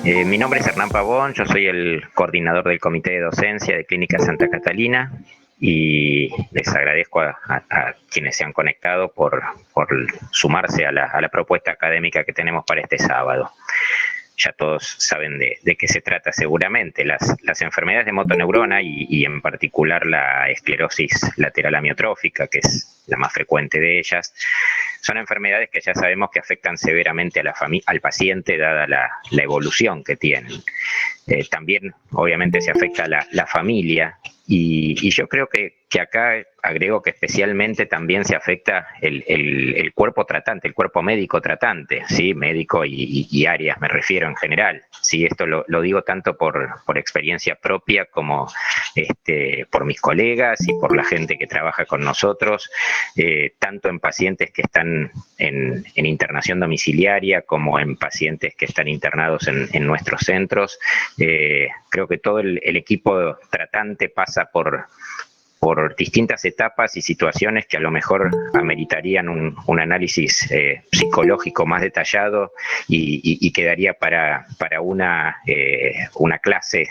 Mi nombre es Hernán Pavón, yo soy el coordinador del Comité de Docencia de Clínica Santa Catalina y les agradezco a quienes se han conectado por sumarse a la propuesta académica que tenemos para este sábado. Ya todos saben de qué se trata seguramente. Las enfermedades de motoneurona y en particular la esclerosis lateral amiotrófica, que es la más frecuente de ellas, son enfermedades que ya sabemos que afectan severamente al paciente dada la evolución que tienen. También obviamente se afecta a la familia y yo creo que acá agrego que especialmente también se afecta el cuerpo tratante, el cuerpo médico tratante, ¿sí? Médico y áreas me refiero en general, ¿sí? Esto lo digo tanto por experiencia propia como por mis colegas y por la gente que trabaja con nosotros, tanto en pacientes que están en internación domiciliaria como en pacientes que están internados en nuestros centros. Creo que todo el equipo tratante pasa por distintas etapas y situaciones que a lo mejor ameritarían un análisis psicológico más detallado y quedaría para una clase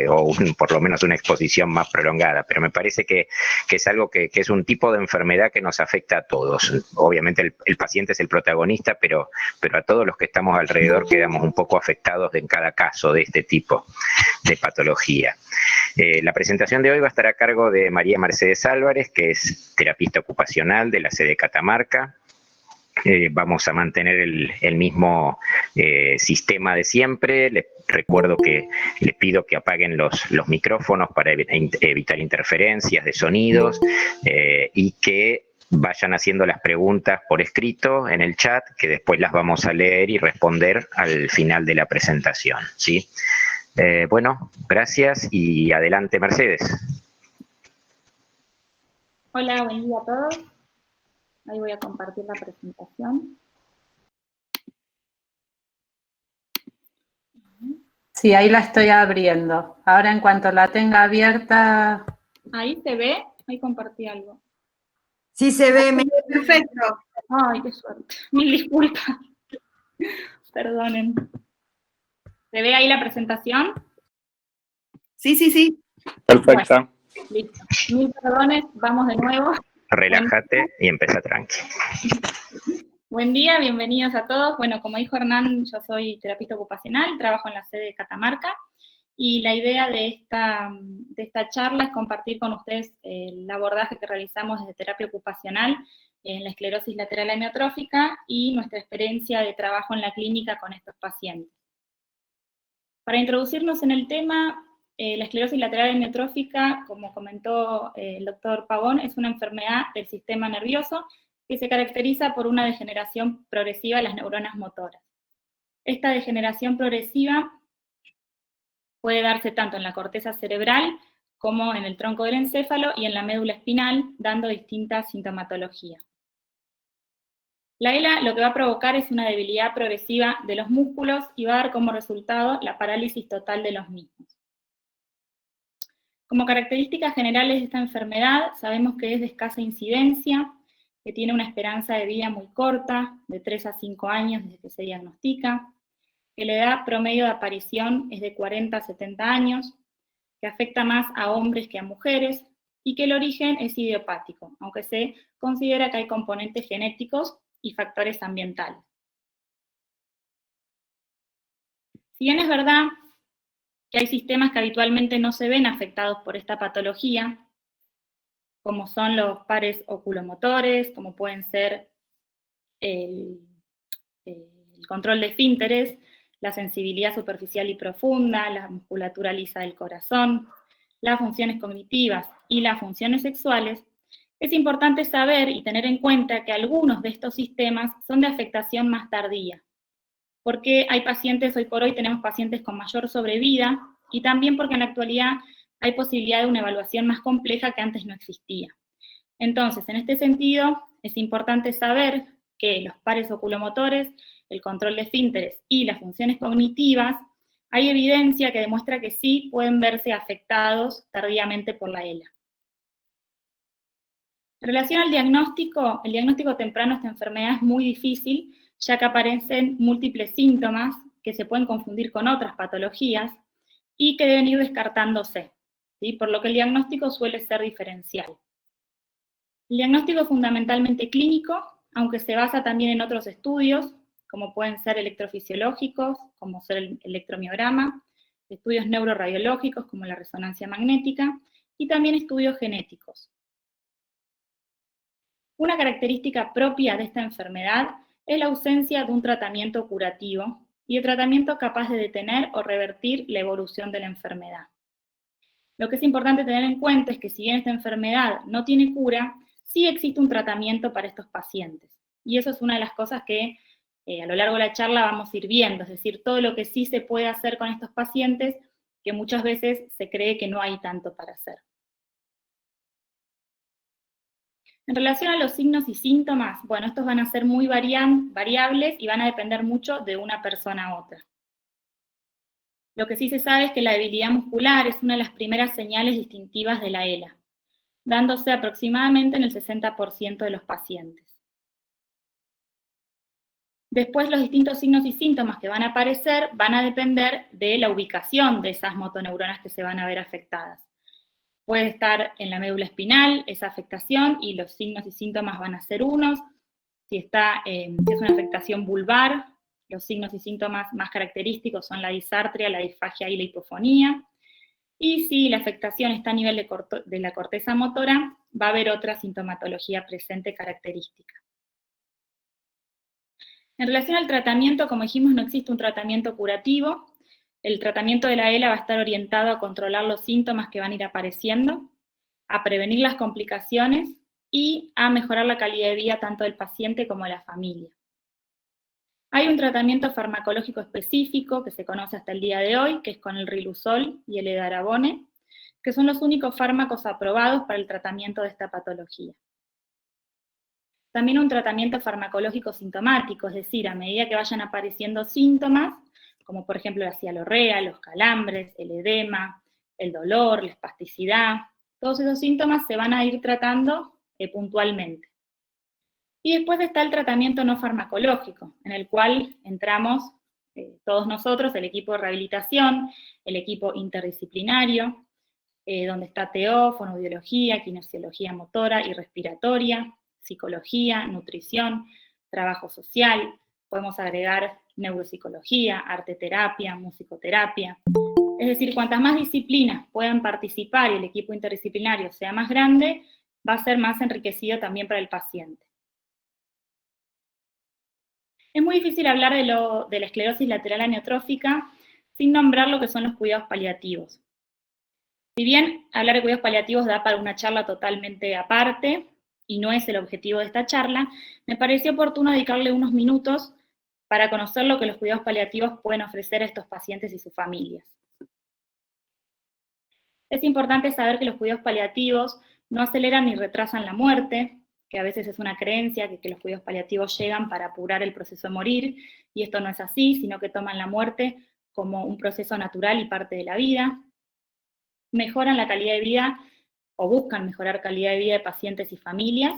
o por lo menos una exposición más prolongada. Pero me parece que es algo que es un tipo de enfermedad que nos afecta a todos. Obviamente el paciente es el protagonista, pero a todos los que estamos alrededor quedamos un poco afectados en cada caso de este tipo de patología. La presentación de hoy va a estar a cargo de María Mercedes Álvarez, que es terapista ocupacional de la sede Catamarca. Vamos a mantener el mismo sistema de siempre. Les recuerdo que les pido que apaguen los micrófonos para evitar interferencias de sonidos y que vayan haciendo las preguntas por escrito en el chat, que después las vamos a leer y responder al final de la presentación, ¿sí? Bueno, gracias y adelante, Mercedes. Hola, buen día a todos. Ahí voy a compartir la presentación. Sí, ahí la estoy abriendo. Ahora en cuanto la tenga abierta... Ahí se ve, ahí compartí algo. Sí se ve, perfecto. Ay, qué suerte. Mil disculpas. Perdonen. ¿Se ve ahí la presentación? Sí, sí, sí. Perfecta. Bueno, listo. Mil perdones, vamos de nuevo. Relájate y empieza tranqui. Buen día, bienvenidos a todos. Bueno, como dijo Hernán, yo soy terapista ocupacional, trabajo en la sede de Catamarca, y la idea de esta charla es compartir con ustedes el abordaje que realizamos desde terapia ocupacional en la esclerosis lateral amiotrófica y nuestra experiencia de trabajo en la clínica con estos pacientes. Para introducirnos en el tema, la esclerosis lateral amiotrófica, como comentó el doctor Pavón, es una enfermedad del sistema nervioso que se caracteriza por una degeneración progresiva de las neuronas motoras. Esta degeneración progresiva puede darse tanto en la corteza cerebral como en el tronco del encéfalo y en la médula espinal, dando distintas sintomatologías. La ELA lo que va a provocar es una debilidad progresiva de los músculos y va a dar como resultado la parálisis total de los mismos. Como características generales de esta enfermedad, sabemos que es de escasa incidencia, que tiene una esperanza de vida muy corta, de 3 a 5 años desde que se diagnostica, que la edad promedio de aparición es de 40 a 70 años, que afecta más a hombres que a mujeres, y que el origen es idiopático, aunque se considera que hay componentes genéticos y factores ambientales. Si bien es verdad que hay sistemas que habitualmente no se ven afectados por esta patología, como son los pares oculomotores, como pueden ser el control de esfínteres, la sensibilidad superficial y profunda, la musculatura lisa del corazón, las funciones cognitivas y las funciones sexuales, es importante saber y tener en cuenta que algunos de estos sistemas son de afectación más tardía, porque hay pacientes, hoy por hoy tenemos pacientes con mayor sobrevida, y también porque en la actualidad hay posibilidad de una evaluación más compleja que antes no existía. Entonces, en este sentido, es importante saber que los pares oculomotores, el control de esfínteres y las funciones cognitivas, hay evidencia que demuestra que sí pueden verse afectados tardíamente por la ELA. En relación al diagnóstico, el diagnóstico temprano de esta enfermedad es muy difícil, ya que aparecen múltiples síntomas, que se pueden confundir con otras patologías y que deben ir descartándose, ¿sí? Por lo que el diagnóstico suele ser diferencial. El diagnóstico es fundamentalmente clínico, aunque se basa también en otros estudios, como pueden ser electrofisiológicos, como ser el electromiograma, estudios neuroradiológicos, como la resonancia magnética, y también estudios genéticos. Una característica propia de esta enfermedad es la ausencia de un tratamiento curativo y de tratamiento capaz de detener o revertir la evolución de la enfermedad. Lo que es importante tener en cuenta es que si bien esta enfermedad no tiene cura, sí existe un tratamiento para estos pacientes. Y eso es una de las cosas que a lo largo de la charla vamos a ir viendo, es decir, todo lo que sí se puede hacer con estos pacientes, que muchas veces se cree que no hay tanto para hacer. En relación a los signos y síntomas, bueno, estos van a ser muy variables y van a depender mucho de una persona a otra. Lo que sí se sabe es que la debilidad muscular es una de las primeras señales distintivas de la ELA, dándose aproximadamente en el 60% de los pacientes. Después los distintos signos y síntomas que van a aparecer van a depender de la ubicación de esas motoneuronas que se van a ver afectadas. Puede estar en la médula espinal esa afectación y los signos y síntomas van a ser unos. Si es una afectación vulvar, los signos y síntomas más característicos son la disartria, la disfagia y la hipofonía. Y si la afectación está a nivel de la corteza motora, va a haber otra sintomatología presente característica. En relación al tratamiento, como dijimos, no existe un tratamiento curativo. El tratamiento de la ELA va a estar orientado a controlar los síntomas que van a ir apareciendo, a prevenir las complicaciones y a mejorar la calidad de vida tanto del paciente como de la familia. Hay un tratamiento farmacológico específico que se conoce hasta el día de hoy, que es con el riluzol y el edarabone, que son los únicos fármacos aprobados para el tratamiento de esta patología. También un tratamiento farmacológico sintomático, es decir, a medida que vayan apareciendo síntomas, como por ejemplo la cialorrea, los calambres, el edema, el dolor, la espasticidad, todos esos síntomas se van a ir tratando puntualmente. Y después está el tratamiento no farmacológico, en el cual entramos todos nosotros, el equipo de rehabilitación, el equipo interdisciplinario, donde está TO, fonoaudiología, kinesiología motora y respiratoria, psicología, nutrición, trabajo social, podemos agregar neuropsicología, arteterapia, musicoterapia. Es decir, cuantas más disciplinas puedan participar y el equipo interdisciplinario sea más grande, va a ser más enriquecido también para el paciente. Es muy difícil hablar de la esclerosis lateral amiotrófica sin nombrar lo que son los cuidados paliativos. Si bien hablar de cuidados paliativos da para una charla totalmente aparte, y no es el objetivo de esta charla, me pareció oportuno dedicarle unos minutos para conocer lo que los cuidados paliativos pueden ofrecer a estos pacientes y sus familias. Es importante saber que los cuidados paliativos no aceleran ni retrasan la muerte, que a veces es una creencia que los cuidados paliativos llegan para apurar el proceso de morir, y esto no es así, sino que toman la muerte como un proceso natural y parte de la vida. Mejoran la calidad de vida o buscan mejorar calidad de vida de pacientes y familias.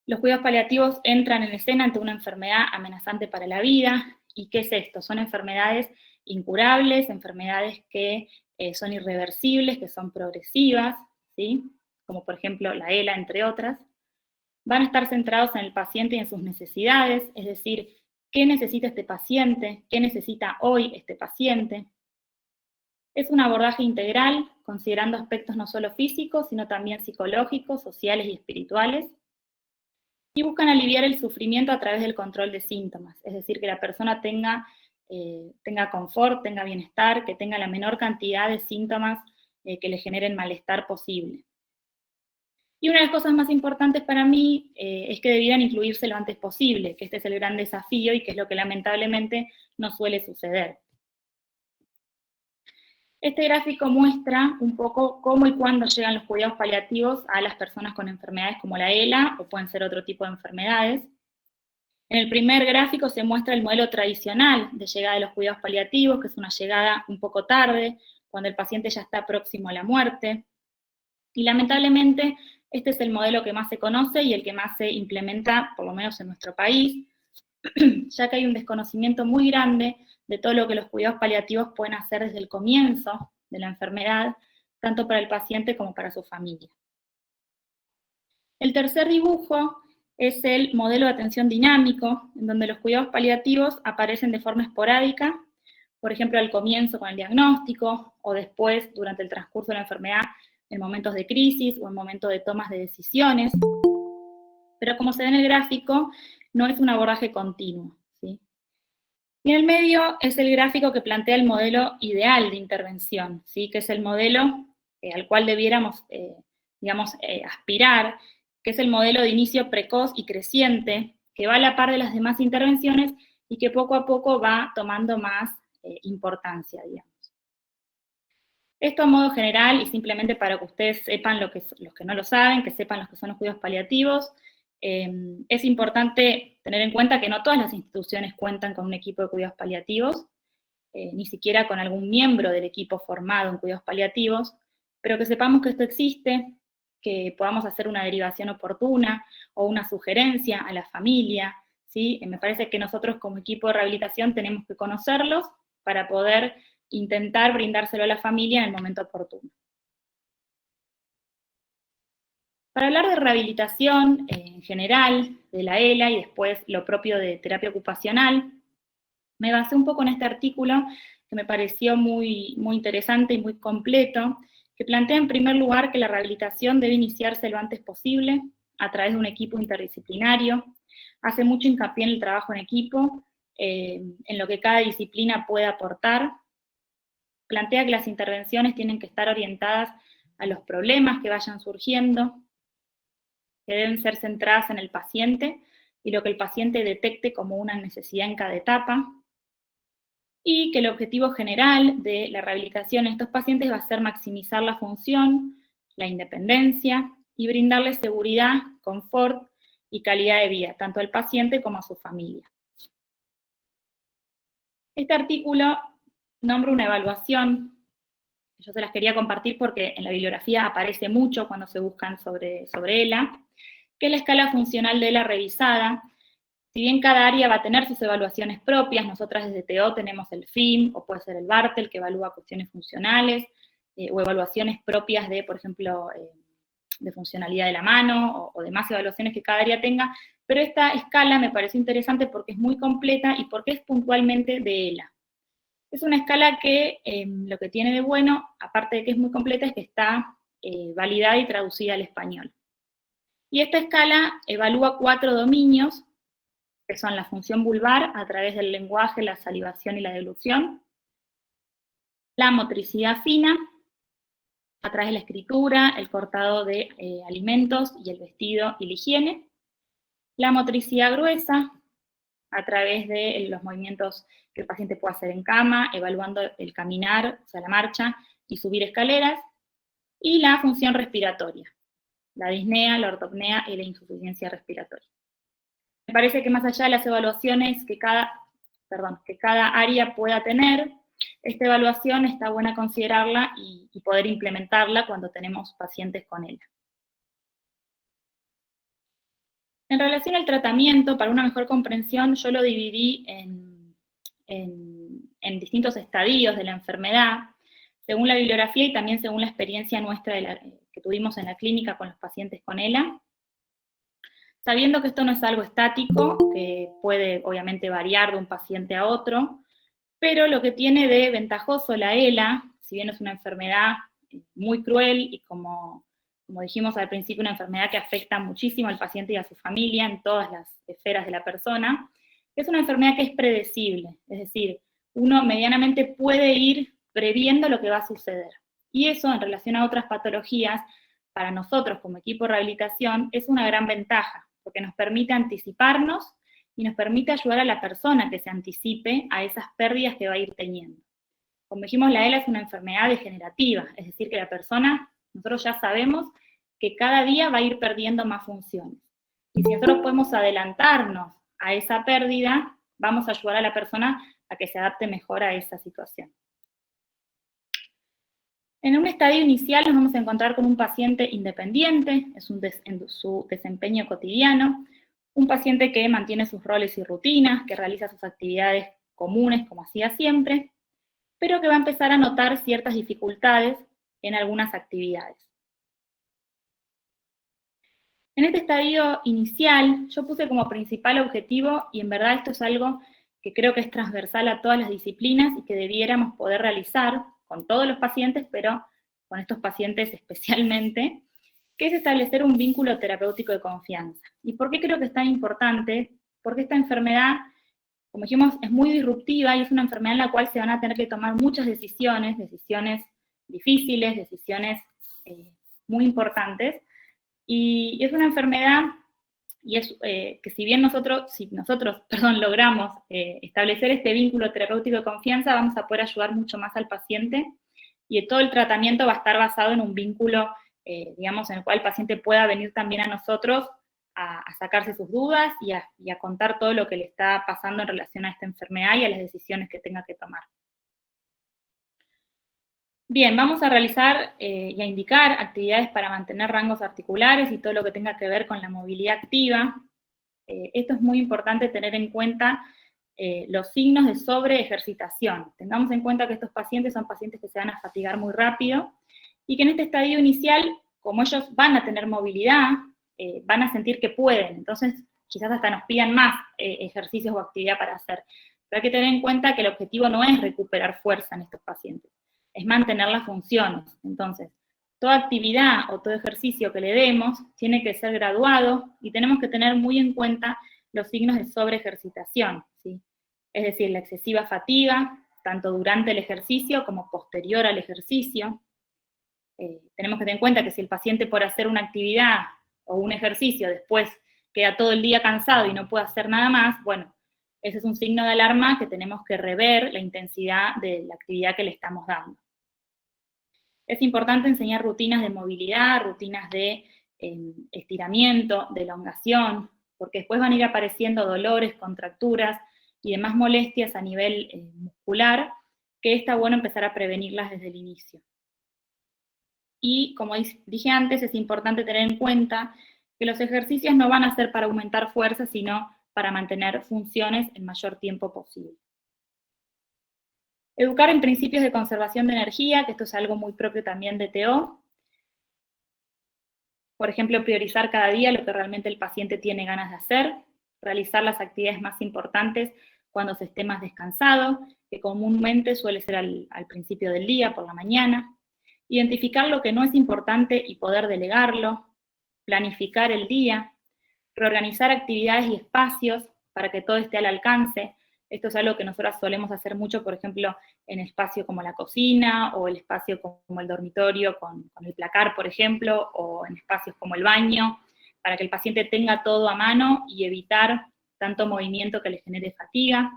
Los cuidados paliativos entran en escena ante una enfermedad amenazante para la vida. ¿Y qué es esto? Son enfermedades incurables, enfermedades que son irreversibles, que son progresivas, ¿sí? Como por ejemplo la ELA, entre otras. Van a estar centrados en el paciente y en sus necesidades, es decir, ¿qué necesita este paciente? ¿Qué necesita hoy este paciente? Es un abordaje integral, considerando aspectos no solo físicos, sino también psicológicos, sociales y espirituales, y buscan aliviar el sufrimiento a través del control de síntomas, es decir, que la persona tenga confort, tenga bienestar, que tenga la menor cantidad de síntomas que le generen malestar posible. Y una de las cosas más importantes para mí es que debieran incluirse lo antes posible, que este es el gran desafío y que es lo que lamentablemente no suele suceder. Este gráfico muestra un poco cómo y cuándo llegan los cuidados paliativos a las personas con enfermedades como la ELA, o pueden ser otro tipo de enfermedades. En el primer gráfico se muestra el modelo tradicional de llegada de los cuidados paliativos, que es una llegada un poco tarde, cuando el paciente ya está próximo a la muerte. Y lamentablemente, este es el modelo que más se conoce y el que más se implementa, por lo menos en nuestro país. ya que hay un desconocimiento muy grande de todo lo que los cuidados paliativos pueden hacer desde el comienzo de la enfermedad, tanto para el paciente como para su familia. El tercer dibujo es el modelo de atención dinámico, en donde los cuidados paliativos aparecen de forma esporádica, por ejemplo, al comienzo con el diagnóstico, o después durante el transcurso de la enfermedad, en momentos de crisis o en momentos de tomas de decisiones. Pero como se ve en el gráfico, no es un abordaje continuo, ¿sí? Y en el medio es el gráfico que plantea el modelo ideal de intervención, ¿sí? Que es el modelo al cual debiéramos, aspirar, que es el modelo de inicio precoz y creciente, que va a la par de las demás intervenciones y que poco a poco va tomando más importancia, digamos. Esto a modo general, y simplemente para que ustedes sepan los que no lo saben, que sepan los que son los cuidados paliativos, es importante tener en cuenta que no todas las instituciones cuentan con un equipo de cuidados paliativos, ni siquiera con algún miembro del equipo formado en cuidados paliativos, pero que sepamos que esto existe, que podamos hacer una derivación oportuna o una sugerencia a la familia, ¿sí? Me parece que nosotros como equipo de rehabilitación tenemos que conocerlos para poder intentar brindárselo a la familia en el momento oportuno. Para hablar de rehabilitación en general, de la ELA y después lo propio de terapia ocupacional, me basé un poco en este artículo que me pareció muy interesante y muy completo, que plantea en primer lugar que la rehabilitación debe iniciarse lo antes posible a través de un equipo interdisciplinario. Hace mucho hincapié en el trabajo en equipo, en lo que cada disciplina puede aportar. Plantea que las intervenciones tienen que estar orientadas a los problemas que vayan surgiendo, que deben ser centradas en el paciente y lo que el paciente detecte como una necesidad en cada etapa, y que el objetivo general de la rehabilitación en estos pacientes va a ser maximizar la función, la independencia y brindarles seguridad, confort y calidad de vida, tanto al paciente como a su familia. Este artículo nombra una evaluación, yo se las quería compartir porque en la bibliografía aparece mucho cuando se buscan sobre ELA, que es la escala funcional de ELA revisada. Si bien cada área va a tener sus evaluaciones propias, nosotras desde TO tenemos el FIM, o puede ser el Bartel, que evalúa cuestiones funcionales, o evaluaciones propias de, por ejemplo, de funcionalidad de la mano, o demás evaluaciones que cada área tenga, pero esta escala me pareció interesante porque es muy completa y porque es puntualmente de ELA. Es una escala que lo que tiene de bueno, aparte de que es muy completa, es que está validada y traducida al español. Y esta escala evalúa 4 dominios, que son la función vulvar a través del lenguaje, la salivación y la deglución, la motricidad fina a través de la escritura, el cortado de alimentos y el vestido y la higiene, la motricidad gruesa a través de los movimientos que el paciente puede hacer en cama, evaluando el caminar, o sea, la marcha y subir escaleras, y la función respiratoria, la disnea, la ortopnea y la insuficiencia respiratoria. Me parece que más allá de las evaluaciones que cada área pueda tener, esta evaluación está buena considerarla y poder implementarla cuando tenemos pacientes con ELA. En relación al tratamiento, para una mejor comprensión, yo lo dividí en distintos estadios de la enfermedad, según la bibliografía y también según la experiencia nuestra que tuvimos en la clínica con los pacientes con ELA. Sabiendo que esto no es algo estático, que puede obviamente variar de un paciente a otro, pero lo que tiene de ventajoso la ELA, si bien es una enfermedad muy cruel y como dijimos al principio, una enfermedad que afecta muchísimo al paciente y a su familia en todas las esferas de la persona, es una enfermedad que es predecible, es decir, uno medianamente puede ir previendo lo que va a suceder. Y eso, en relación a otras patologías, para nosotros como equipo de rehabilitación, es una gran ventaja, porque nos permite anticiparnos y nos permite ayudar a la persona que se anticipe a esas pérdidas que va a ir teniendo. Como dijimos, la ELA es una enfermedad degenerativa, es decir, que la persona, nosotros ya sabemos que cada día va a ir perdiendo más funciones. Y si nosotros podemos adelantarnos a esa pérdida, vamos a ayudar a la persona a que se adapte mejor a esa situación. En un estadio inicial nos vamos a encontrar con un paciente independiente, en su desempeño cotidiano, Un paciente que mantiene sus roles y rutinas, que realiza sus actividades comunes como hacía siempre, pero que va a empezar a notar ciertas dificultades en algunas actividades. En este estadio inicial, yo puse como principal objetivo, y en verdad esto es algo que creo que es transversal a todas las disciplinas y que debiéramos poder realizar con todos los pacientes, pero con estos pacientes especialmente, que es establecer un vínculo terapéutico de confianza. ¿Y por qué creo que es tan importante? Porque esta enfermedad, como dijimos, es muy disruptiva y es una enfermedad en la cual se van a tener que tomar muchas decisiones difíciles, decisiones muy importantes, y es una enfermedad y es que si nosotros logramos establecer este vínculo terapéutico de confianza, vamos a poder ayudar mucho más al paciente, y todo el tratamiento va a estar basado en un vínculo, digamos, en el cual el paciente pueda venir también a nosotros a sacarse sus dudas y a contar todo lo que le está pasando en relación a esta enfermedad y a las decisiones que tenga que tomar. Bien, vamos a realizar y a indicar actividades para mantener rangos articulares y todo lo que tenga que ver con la movilidad activa. Esto es muy importante tener en cuenta los signos de sobreejercitación. Tengamos en cuenta que estos pacientes son pacientes que se van a fatigar muy rápido y que en este estadio inicial, como ellos van a tener movilidad, van a sentir que pueden, entonces quizás hasta nos pidan más ejercicios o actividad para hacer. Pero hay que tener en cuenta que el objetivo no es recuperar fuerza en estos pacientes, es mantener las funciones. Entonces, toda actividad o todo ejercicio que le demos tiene que ser graduado y tenemos que tener muy en cuenta los signos de sobreejercitación, ¿sí? Es decir, la excesiva fatiga, tanto durante el ejercicio como posterior al ejercicio. Tenemos que tener en cuenta que si el paciente por hacer una actividad o un ejercicio después queda todo el día cansado y no puede hacer nada más, bueno, ese es un signo de alarma que tenemos que rever la intensidad de la actividad que le estamos dando. Es importante enseñar rutinas de movilidad, rutinas de estiramiento, de elongación, porque después van a ir apareciendo dolores, contracturas y demás molestias a nivel muscular, que está bueno empezar a prevenirlas desde el inicio. Y como dije antes, es importante tener en cuenta que los ejercicios no van a ser para aumentar fuerza, sino para mantener funciones el mayor tiempo posible. Educar en principios de conservación de energía, que esto es algo muy propio también de TO. Por ejemplo, priorizar cada día lo que realmente el paciente tiene ganas de hacer, realizar las actividades más importantes cuando se esté más descansado, que comúnmente suele ser al principio del día, por la mañana. Identificar lo que no es importante y poder delegarlo, planificar el día, reorganizar actividades y espacios para que todo esté al alcance. Esto es algo que nosotros solemos hacer mucho, por ejemplo, en espacio como la cocina, o el espacio como el dormitorio con el placar, por ejemplo, o en espacios como el baño, para que el paciente tenga todo a mano y evitar tanto movimiento que le genere fatiga.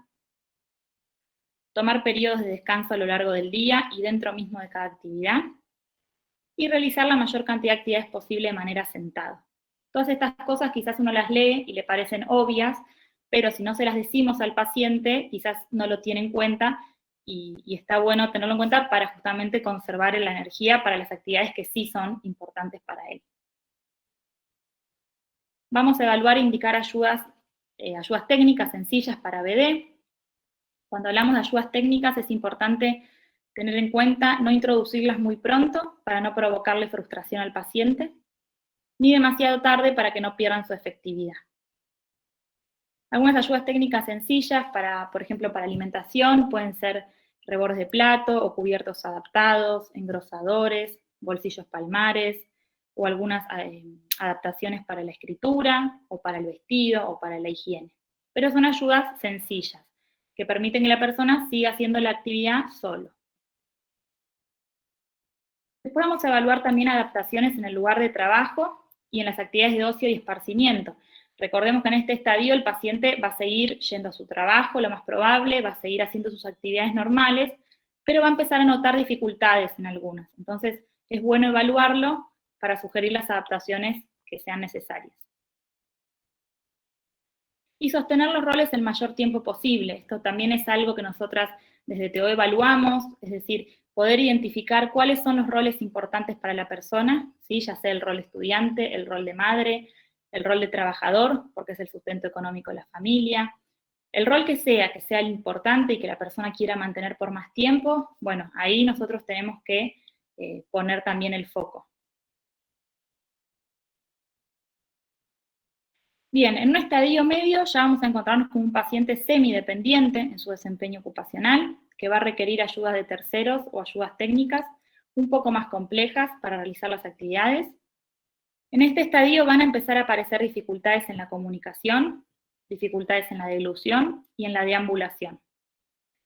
Tomar periodos de descanso a lo largo del día y dentro mismo de cada actividad. Y realizar la mayor cantidad de actividades posible de manera sentada. Todas estas cosas quizás uno las lee y le parecen obvias, pero si no se las decimos al paciente, quizás no lo tiene en cuenta, y está bueno tenerlo en cuenta para justamente conservar la energía para las actividades que sí son importantes para él. Vamos a evaluar e indicar ayudas técnicas sencillas para BD. Cuando hablamos de ayudas técnicas es importante tener en cuenta no introducirlas muy pronto para no provocarle frustración al paciente, ni demasiado tarde para que no pierdan su efectividad. Algunas ayudas técnicas sencillas, por ejemplo, para alimentación, pueden ser rebordes de plato o cubiertos adaptados, engrosadores, bolsillos palmares, o algunas adaptaciones para la escritura, o para el vestido, o para la higiene. Pero son ayudas sencillas, que permiten que la persona siga haciendo la actividad solo. Después vamos a evaluar también adaptaciones en el lugar de trabajo y en las actividades de ocio y esparcimiento. Recordemos que en este estadio el paciente va a seguir yendo a su trabajo, lo más probable, va a seguir haciendo sus actividades normales, pero va a empezar a notar dificultades en algunas. Entonces, es bueno evaluarlo para sugerir las adaptaciones que sean necesarias. Y sostener los roles el mayor tiempo posible. Esto también es algo que nosotras desde TO evaluamos, es decir, poder identificar cuáles son los roles importantes para la persona, ¿sí? Ya sea el rol estudiante, el rol de madre, el rol de trabajador, porque es el sustento económico de la familia, el rol que sea el importante y que la persona quiera mantener por más tiempo, bueno, ahí nosotros tenemos que poner también el foco. Bien, en un estadio medio ya vamos a encontrarnos con un paciente semidependiente en su desempeño ocupacional, que va a requerir ayudas de terceros o ayudas técnicas un poco más complejas para realizar las actividades. En este estadio van a empezar a aparecer dificultades en la comunicación, dificultades en la deglución y en la deambulación.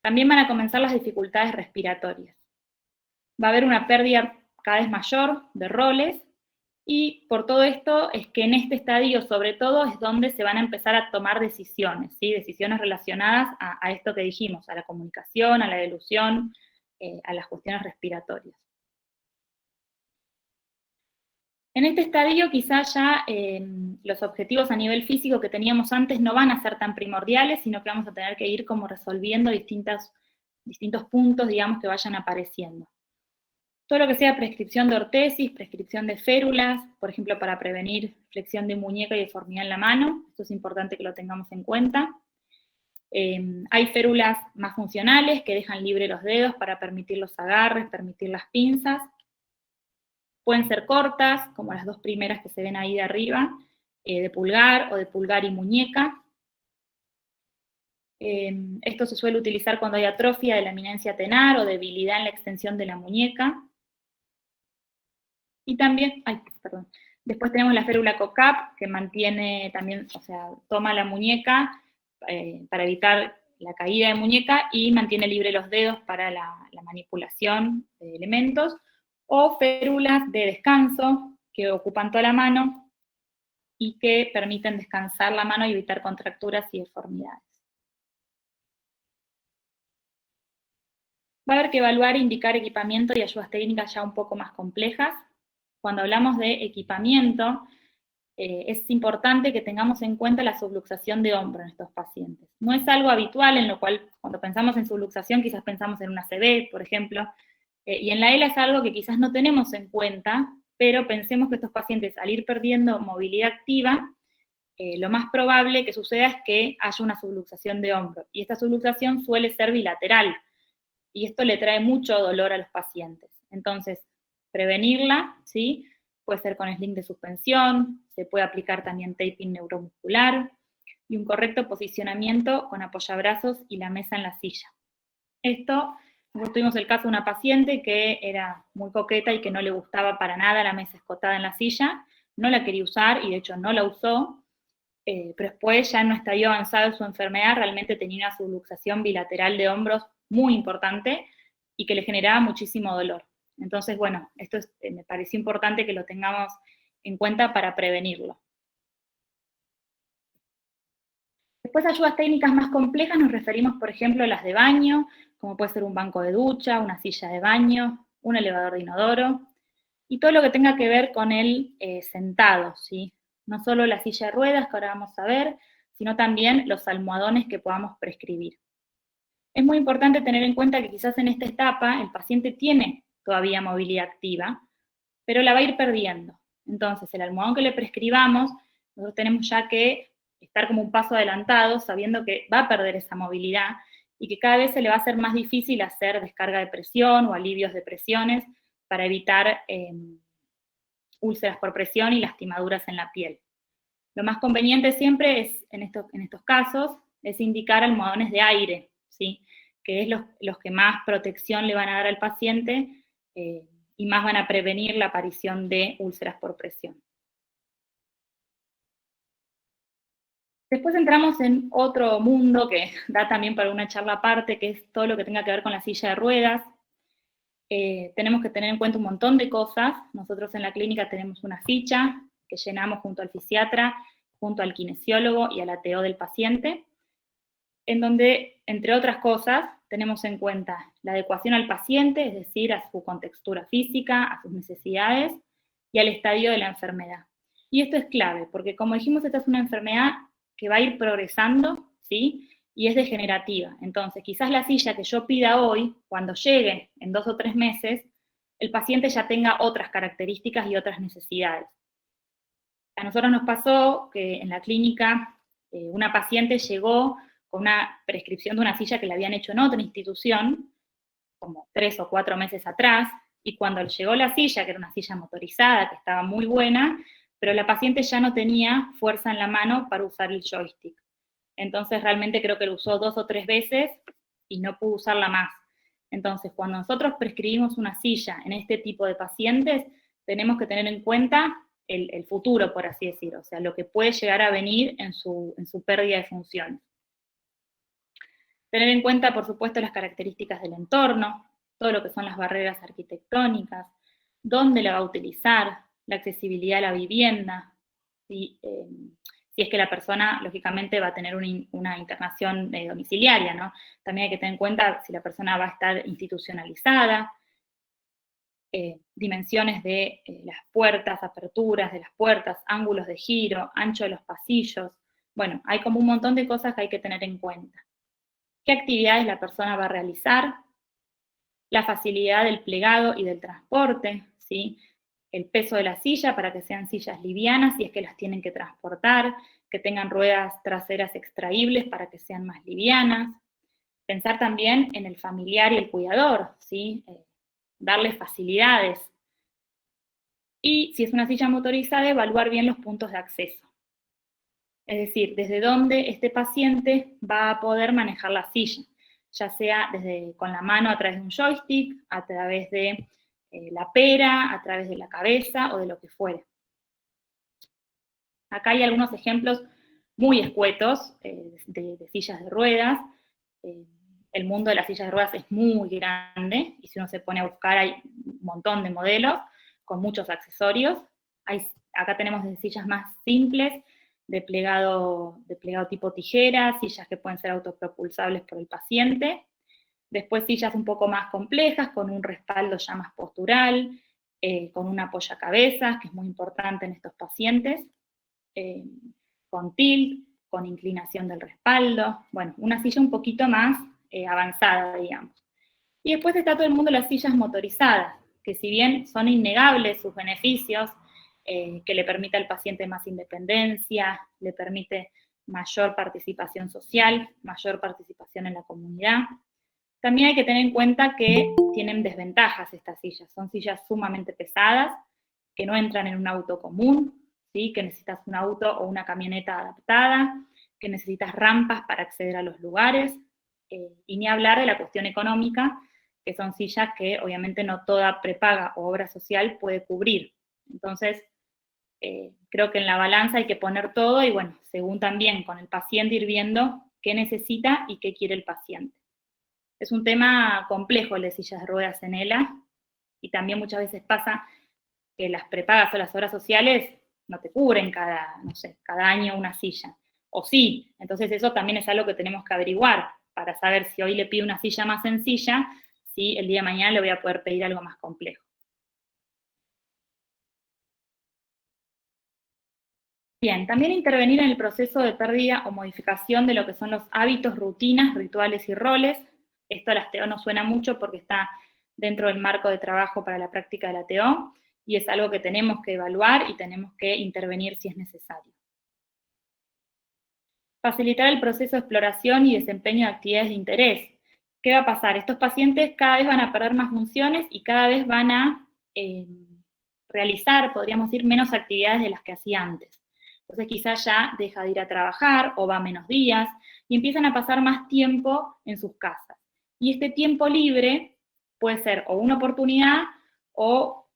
También van a comenzar las dificultades respiratorias. Va a haber una pérdida cada vez mayor de roles, y por todo esto es que en este estadio, sobre todo, es donde se van a empezar a tomar decisiones, ¿sí? Decisiones relacionadas a esto que dijimos, a la comunicación, a la deglución, a las cuestiones respiratorias. En este estadio quizás ya los objetivos a nivel físico que teníamos antes no van a ser tan primordiales, sino que vamos a tener que ir como resolviendo distintos puntos, digamos, que vayan apareciendo. Todo lo que sea prescripción de ortesis, prescripción de férulas, por ejemplo, para prevenir flexión de muñeca y deformidad en la mano, esto es importante que lo tengamos en cuenta. Hay férulas más funcionales que dejan libre los dedos para permitir los agarres, permitir las pinzas. Pueden ser cortas, como las dos primeras que se ven ahí de arriba, de pulgar o de pulgar y muñeca. Esto se suele utilizar cuando hay atrofia de la eminencia tenar o debilidad en la extensión de la muñeca. Y también, después tenemos la férula COCAP, que mantiene también, o sea, toma la muñeca para evitar la caída de muñeca y mantiene libre los dedos para la manipulación de elementos, o férulas de descanso, que ocupan toda la mano y que permiten descansar la mano y evitar contracturas y deformidades. Va a haber que evaluar e indicar equipamiento y ayudas técnicas ya un poco más complejas. Cuando hablamos de equipamiento, es importante que tengamos en cuenta la subluxación de hombro en estos pacientes. No es algo habitual, en lo cual cuando pensamos en subluxación quizás pensamos en una ACV, por ejemplo, y en la ELA es algo que quizás no tenemos en cuenta, pero pensemos que estos pacientes al ir perdiendo movilidad activa, lo más probable que suceda es que haya una subluxación de hombro, y esta subluxación suele ser bilateral, y esto le trae mucho dolor a los pacientes. Entonces, prevenirla, ¿sí? Puede ser con sling de suspensión, se puede aplicar también taping neuromuscular, y un correcto posicionamiento con apoyabrazos y la mesa en la silla. Esto, nosotros tuvimos el caso de una paciente que era muy coqueta y que no le gustaba para nada la mesa escotada en la silla, no la quería usar y de hecho no la usó, pero después ya en un estadio avanzado de su enfermedad realmente tenía una subluxación bilateral de hombros muy importante y que le generaba muchísimo dolor. Entonces, bueno, esto me pareció importante que lo tengamos en cuenta para prevenirlo. Después, ayudas técnicas más complejas nos referimos, por ejemplo, a las de baño, como puede ser un banco de ducha, una silla de baño, un elevador de inodoro, y todo lo que tenga que ver con el sentado, ¿sí? No solo la silla de ruedas, que ahora vamos a ver, sino también los almohadones que podamos prescribir. Es muy importante tener en cuenta que quizás en esta etapa el paciente tiene todavía movilidad activa, pero la va a ir perdiendo. Entonces, el almohadón que le prescribamos, nosotros tenemos ya que estar como un paso adelantado, sabiendo que va a perder esa movilidad y que cada vez se le va a hacer más difícil hacer descarga de presión o alivios de presiones para evitar úlceras por presión y lastimaduras en la piel. Lo más conveniente siempre es, en estos casos, es indicar almohadones de aire, ¿sí? Que es los que más protección le van a dar al paciente y más van a prevenir la aparición de úlceras por presión. Después entramos en otro mundo que da también para una charla aparte, que es todo lo que tenga que ver con la silla de ruedas. Tenemos que tener en cuenta un montón de cosas. Nosotros en la clínica tenemos una ficha que llenamos junto al fisiatra, junto al kinesiólogo y al ATO del paciente, en donde, entre otras cosas, tenemos en cuenta la adecuación al paciente, es decir, a su contextura física, a sus necesidades y al estadio de la enfermedad. Y esto es clave, porque como dijimos, esta es una enfermedad que va a ir progresando, ¿sí? Y es degenerativa. Entonces, quizás la silla que yo pida hoy, cuando llegue en 2 o 3 meses, el paciente ya tenga otras características y otras necesidades. A nosotros nos pasó que en la clínica una paciente llegó con una prescripción de una silla que le habían hecho en otra institución, como 3 o 4 meses atrás, y cuando llegó la silla, que era una silla motorizada, que estaba muy buena, pero la paciente ya no tenía fuerza en la mano para usar el joystick. Entonces realmente creo que lo usó 2 o 3 veces y no pudo usarla más. Entonces, cuando nosotros prescribimos una silla en este tipo de pacientes, tenemos que tener en cuenta el futuro, por así decirlo, o sea, lo que puede llegar a venir en su pérdida de función. Tener en cuenta, por supuesto, las características del entorno, todo lo que son las barreras arquitectónicas, dónde la va a utilizar, la accesibilidad a la vivienda, si es que la persona, lógicamente, va a tener una internación domiciliaria, ¿no? También hay que tener en cuenta si la persona va a estar institucionalizada, dimensiones de las puertas, aperturas de las puertas, ángulos de giro, ancho de los pasillos. Bueno, hay como un montón de cosas que hay que tener en cuenta. ¿Qué actividades la persona va a realizar? La facilidad del plegado y del transporte, ¿sí? El peso de la silla para que sean sillas livianas si es que las tienen que transportar, que tengan ruedas traseras extraíbles para que sean más livianas. Pensar también en el familiar y el cuidador, ¿sí? Darles facilidades. Y si es una silla motorizada, evaluar bien los puntos de acceso. Es decir, desde dónde este paciente va a poder manejar la silla, ya sea con la mano a través de un joystick, a través de la pera, a través de la cabeza o de lo que fuere. Acá hay algunos ejemplos muy escuetos de sillas de ruedas. El mundo de las sillas de ruedas es muy grande, y si uno se pone a buscar hay un montón de modelos con muchos accesorios. Acá tenemos de sillas más simples, de plegado tipo tijera, sillas que pueden ser autopropulsables por el paciente. Después sillas un poco más complejas, con un respaldo ya más postural, con un apoyacabezas, que es muy importante en estos pacientes, con tilt, con inclinación del respaldo. Bueno, una silla un poquito más avanzada, digamos. Y después está todo el mundo de las sillas motorizadas, que si bien son innegables sus beneficios, que le permite al paciente más independencia, le permite mayor participación social, mayor participación en la comunidad. También hay que tener en cuenta que tienen desventajas estas sillas, son sillas sumamente pesadas, que no entran en un auto común, ¿sí? Que necesitas un auto o una camioneta adaptada, que necesitas rampas para acceder a los lugares, y ni hablar de la cuestión económica, que son sillas que obviamente no toda prepaga o obra social puede cubrir. Entonces, creo que en la balanza hay que poner todo y bueno, según también con el paciente ir viendo qué necesita y qué quiere el paciente. Es un tema complejo el de sillas de ruedas en ELA, y también muchas veces pasa que las prepagas o las obras sociales no te cubren cada año una silla. O sí, entonces eso también es algo que tenemos que averiguar para saber si hoy le pido una silla más sencilla, si el día de mañana le voy a poder pedir algo más complejo. Bien, también intervenir en el proceso de pérdida o modificación de lo que son los hábitos, rutinas, rituales y roles. Esto a las TO nos suena mucho porque está dentro del marco de trabajo para la práctica de la TO, y es algo que tenemos que evaluar y tenemos que intervenir si es necesario. Facilitar el proceso de exploración y desempeño de actividades de interés. ¿Qué va a pasar? Estos pacientes cada vez van a perder más funciones y cada vez van a realizar, podríamos decir, menos actividades de las que hacía antes. Entonces quizás ya deja de ir a trabajar o va menos días y empiezan a pasar más tiempo en sus casas. Y este tiempo libre puede ser o una oportunidad o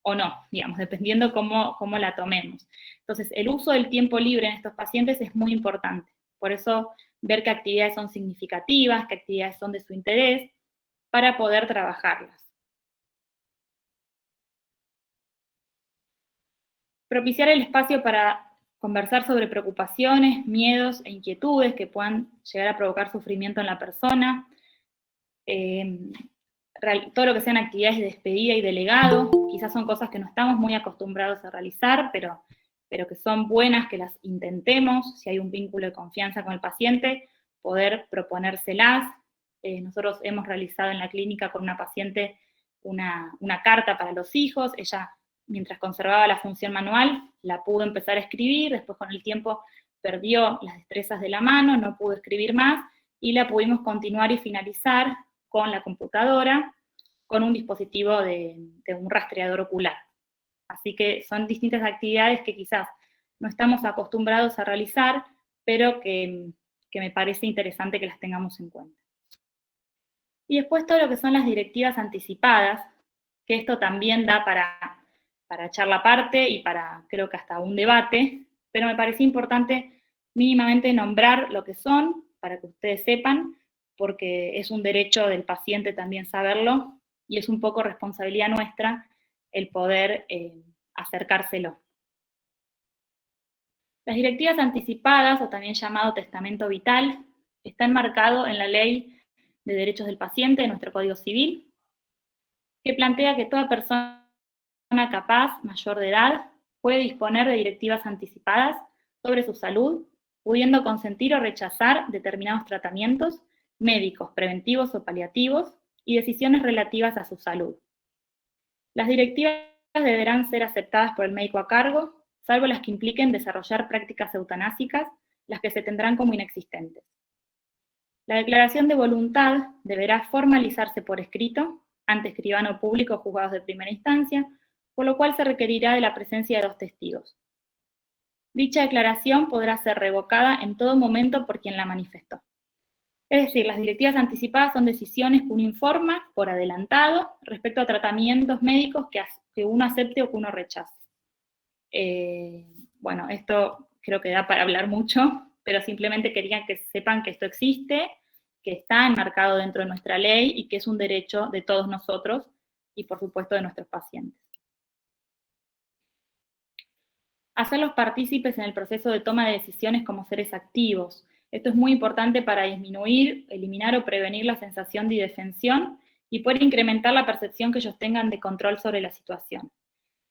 no, digamos, dependiendo cómo la tomemos. Entonces, el uso del tiempo libre en estos pacientes es muy importante. Por eso, ver qué actividades son significativas, qué actividades son de su interés, para poder trabajarlas. Propiciar el espacio para conversar sobre preocupaciones, miedos e inquietudes que puedan llegar a provocar sufrimiento en la persona. Todo lo que sean actividades de despedida y de legado, quizás son cosas que no estamos muy acostumbrados a realizar, pero que son buenas que las intentemos, si hay un vínculo de confianza con el paciente, poder proponérselas. Nosotros hemos realizado en la clínica con una paciente una carta para los hijos. Ella, mientras conservaba la función manual, la pudo empezar a escribir, después con el tiempo perdió las destrezas de la mano, no pudo escribir más, y la pudimos continuar y finalizar con la computadora, con un dispositivo de un rastreador ocular. Así que son distintas actividades que quizás no estamos acostumbrados a realizar, pero que me parece interesante que las tengamos en cuenta. Y después todo lo que son las directivas anticipadas, que esto también da para charla aparte y para, creo que hasta un debate, pero me parece importante mínimamente nombrar lo que son, para que ustedes sepan, porque es un derecho del paciente también saberlo, y es un poco responsabilidad nuestra el poder acercárselo. Las directivas anticipadas, o también llamado testamento vital, está enmarcado en la Ley de Derechos del Paciente de nuestro Código Civil, que plantea que toda persona capaz, mayor de edad, puede disponer de directivas anticipadas sobre su salud, pudiendo consentir o rechazar determinados tratamientos médicos, preventivos o paliativos, y decisiones relativas a su salud. Las directivas deberán ser aceptadas por el médico a cargo, salvo las que impliquen desarrollar prácticas eutanásicas, las que se tendrán como inexistentes. La declaración de voluntad deberá formalizarse por escrito ante escribano público o juzgados de primera instancia, por lo cual se requerirá de la presencia de 2 testigos. Dicha declaración podrá ser revocada en todo momento por quien la manifestó. Es decir, las directivas anticipadas son decisiones que uno informa por adelantado respecto a tratamientos médicos que uno acepte o que uno rechace. Bueno, esto creo que da para hablar mucho, pero simplemente quería que sepan que esto existe, que está enmarcado dentro de nuestra ley y que es un derecho de todos nosotros y por supuesto de nuestros pacientes. Hacerlos partícipes en el proceso de toma de decisiones como seres activos. Esto es muy importante para disminuir, eliminar o prevenir la sensación de indefensión y poder incrementar la percepción que ellos tengan de control sobre la situación.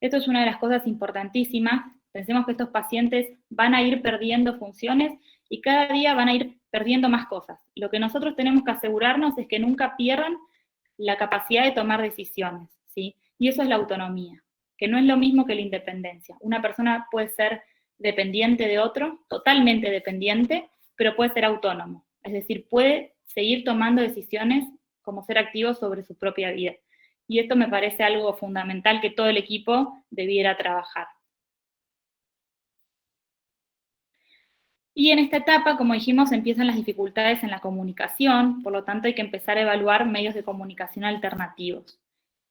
Esto es una de las cosas importantísimas. Pensemos que estos pacientes van a ir perdiendo funciones y cada día van a ir perdiendo más cosas. Lo que nosotros tenemos que asegurarnos es que nunca pierdan la capacidad de tomar decisiones, ¿sí? Y eso es la autonomía, que no es lo mismo que la independencia. Una persona puede ser dependiente de otro, totalmente dependiente, pero puede ser autónomo. Es decir, puede seguir tomando decisiones como ser activo sobre su propia vida. Y esto me parece algo fundamental que todo el equipo debiera trabajar. Y en esta etapa, como dijimos, empiezan las dificultades en la comunicación, por lo tanto hay que empezar a evaluar medios de comunicación alternativos.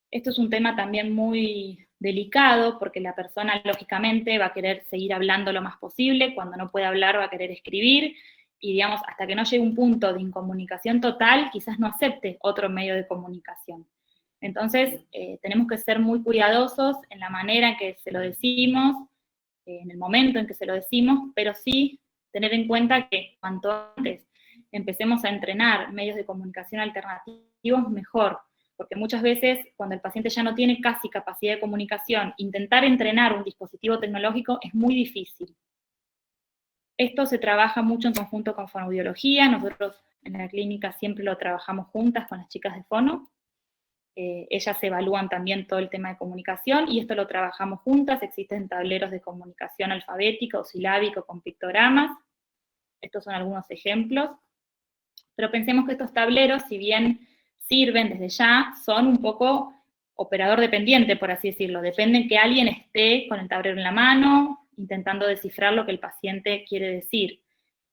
Esto es un tema también muy delicado, porque la persona lógicamente va a querer seguir hablando lo más posible, cuando no puede hablar va a querer escribir, y digamos, hasta que no llegue un punto de incomunicación total, quizás no acepte otro medio de comunicación. Entonces, tenemos que ser muy cuidadosos en la manera en que se lo decimos, en el momento en que se lo decimos, pero sí tener en cuenta que cuanto antes empecemos a entrenar medios de comunicación alternativos, mejor, porque muchas veces cuando el paciente ya no tiene casi capacidad de comunicación, intentar entrenar un dispositivo tecnológico es muy difícil. Esto se trabaja mucho en conjunto con fonoaudiología, nosotros en la clínica siempre lo trabajamos juntas con las chicas de fono, ellas evalúan también todo el tema de comunicación y esto lo trabajamos juntas, existen tableros de comunicación alfabética o silábica con pictogramas, estos son algunos ejemplos, pero pensemos que estos tableros, si bien sirven desde ya, son un poco operador dependiente, por así decirlo, dependen que alguien esté con el tablero en la mano, intentando descifrar lo que el paciente quiere decir.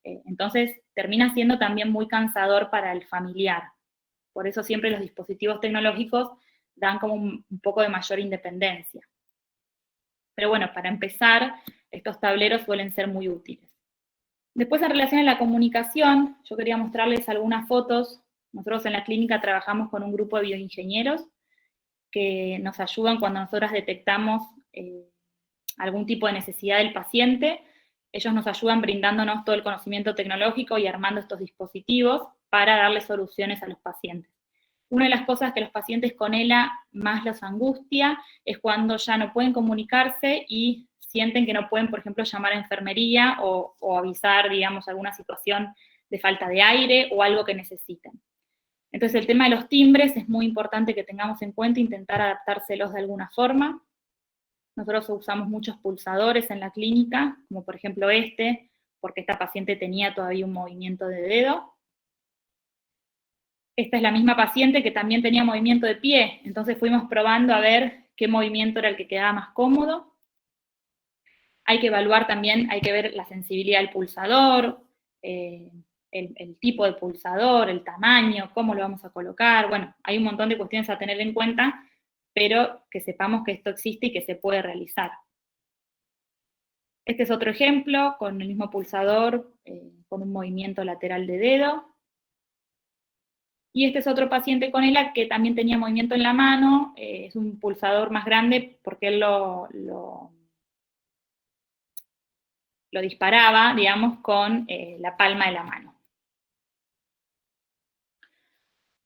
Entonces, termina siendo también muy cansador para el familiar. Por eso siempre los dispositivos tecnológicos dan como un poco de mayor independencia. Pero bueno, para empezar, estos tableros suelen ser muy útiles. Después, en relación a la comunicación, yo quería mostrarles algunas fotos. Nosotros en la clínica trabajamos con un grupo de bioingenieros que nos ayudan cuando nosotros detectamos algún tipo de necesidad del paciente. Ellos nos ayudan brindándonos todo el conocimiento tecnológico y armando estos dispositivos para darle soluciones a los pacientes. Una de las cosas que los pacientes con ELA más los angustia es cuando ya no pueden comunicarse y sienten que no pueden, por ejemplo, llamar a enfermería o avisar, digamos, alguna situación de falta de aire o algo que necesiten. Entonces el tema de los timbres es muy importante que tengamos en cuenta, intentar adaptárselos de alguna forma. Nosotros usamos muchos pulsadores en la clínica, como por ejemplo este, porque esta paciente tenía todavía un movimiento de dedo. Esta es la misma paciente que también tenía movimiento de pie, entonces fuimos probando a ver qué movimiento era el que quedaba más cómodo. Hay que evaluar también, hay que ver la sensibilidad del pulsador, el tipo de pulsador, el tamaño, cómo lo vamos a colocar. Bueno, hay un montón de cuestiones a tener en cuenta, pero que sepamos que esto existe y que se puede realizar. Este es otro ejemplo, con el mismo pulsador, con un movimiento lateral de dedo. Y este es otro paciente con ELA que también tenía movimiento en la mano, es un pulsador más grande porque él lo disparaba, digamos, con la palma de la mano.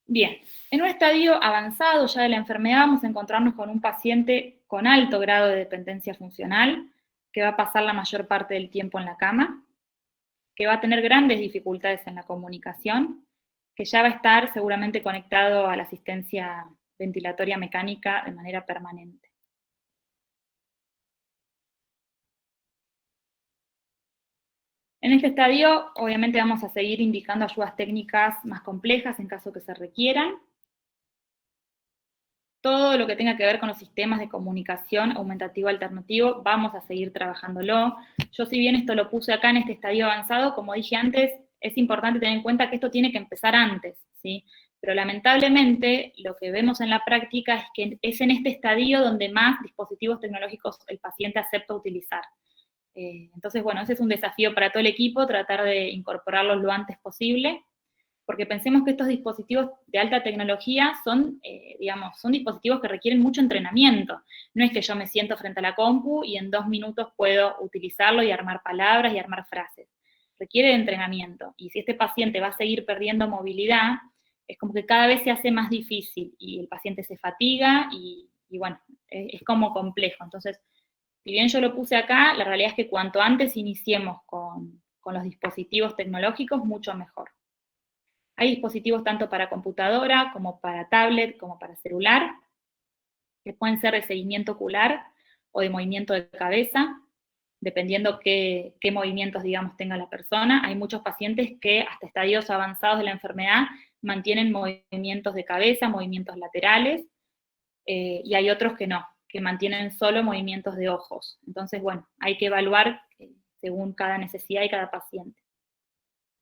Bien, en un estadio avanzado ya de la enfermedad vamos a encontrarnos con un paciente con alto grado de dependencia funcional, que va a pasar la mayor parte del tiempo en la cama, que va a tener grandes dificultades en la comunicación, que ya va a estar seguramente conectado a la asistencia ventilatoria mecánica de manera permanente. En este estadio, obviamente vamos a seguir indicando ayudas técnicas más complejas en caso que se requieran. Todo lo que tenga que ver con los sistemas de comunicación aumentativo alternativo, vamos a seguir trabajándolo. Yo, si bien esto lo puse acá en este estadio avanzado, como dije antes, es importante tener en cuenta que esto tiene que empezar antes, ¿sí? Pero lamentablemente, lo que vemos en la práctica es que es en este estadio donde más dispositivos tecnológicos el paciente acepta utilizar. Entonces, bueno, ese es un desafío para todo el equipo, tratar de incorporarlos lo antes posible, porque pensemos que estos dispositivos de alta tecnología son, digamos, son dispositivos que requieren mucho entrenamiento. No es que yo me siento frente a la compu y en 2 minutos puedo utilizarlo y armar palabras y armar frases. Requiere de entrenamiento, y si este paciente va a seguir perdiendo movilidad, es como que cada vez se hace más difícil, y el paciente se fatiga, y bueno, es como complejo. Entonces, si bien yo lo puse acá, la realidad es que cuanto antes iniciemos con los dispositivos tecnológicos, mucho mejor. Hay dispositivos tanto para computadora, como para tablet, como para celular, que pueden ser de seguimiento ocular o de movimiento de cabeza, dependiendo qué movimientos, digamos, tenga la persona. Hay muchos pacientes que hasta estadios avanzados de la enfermedad mantienen movimientos de cabeza, movimientos laterales, y hay otros que no, que mantienen solo movimientos de ojos. Entonces, bueno, hay que evaluar según cada necesidad y cada paciente.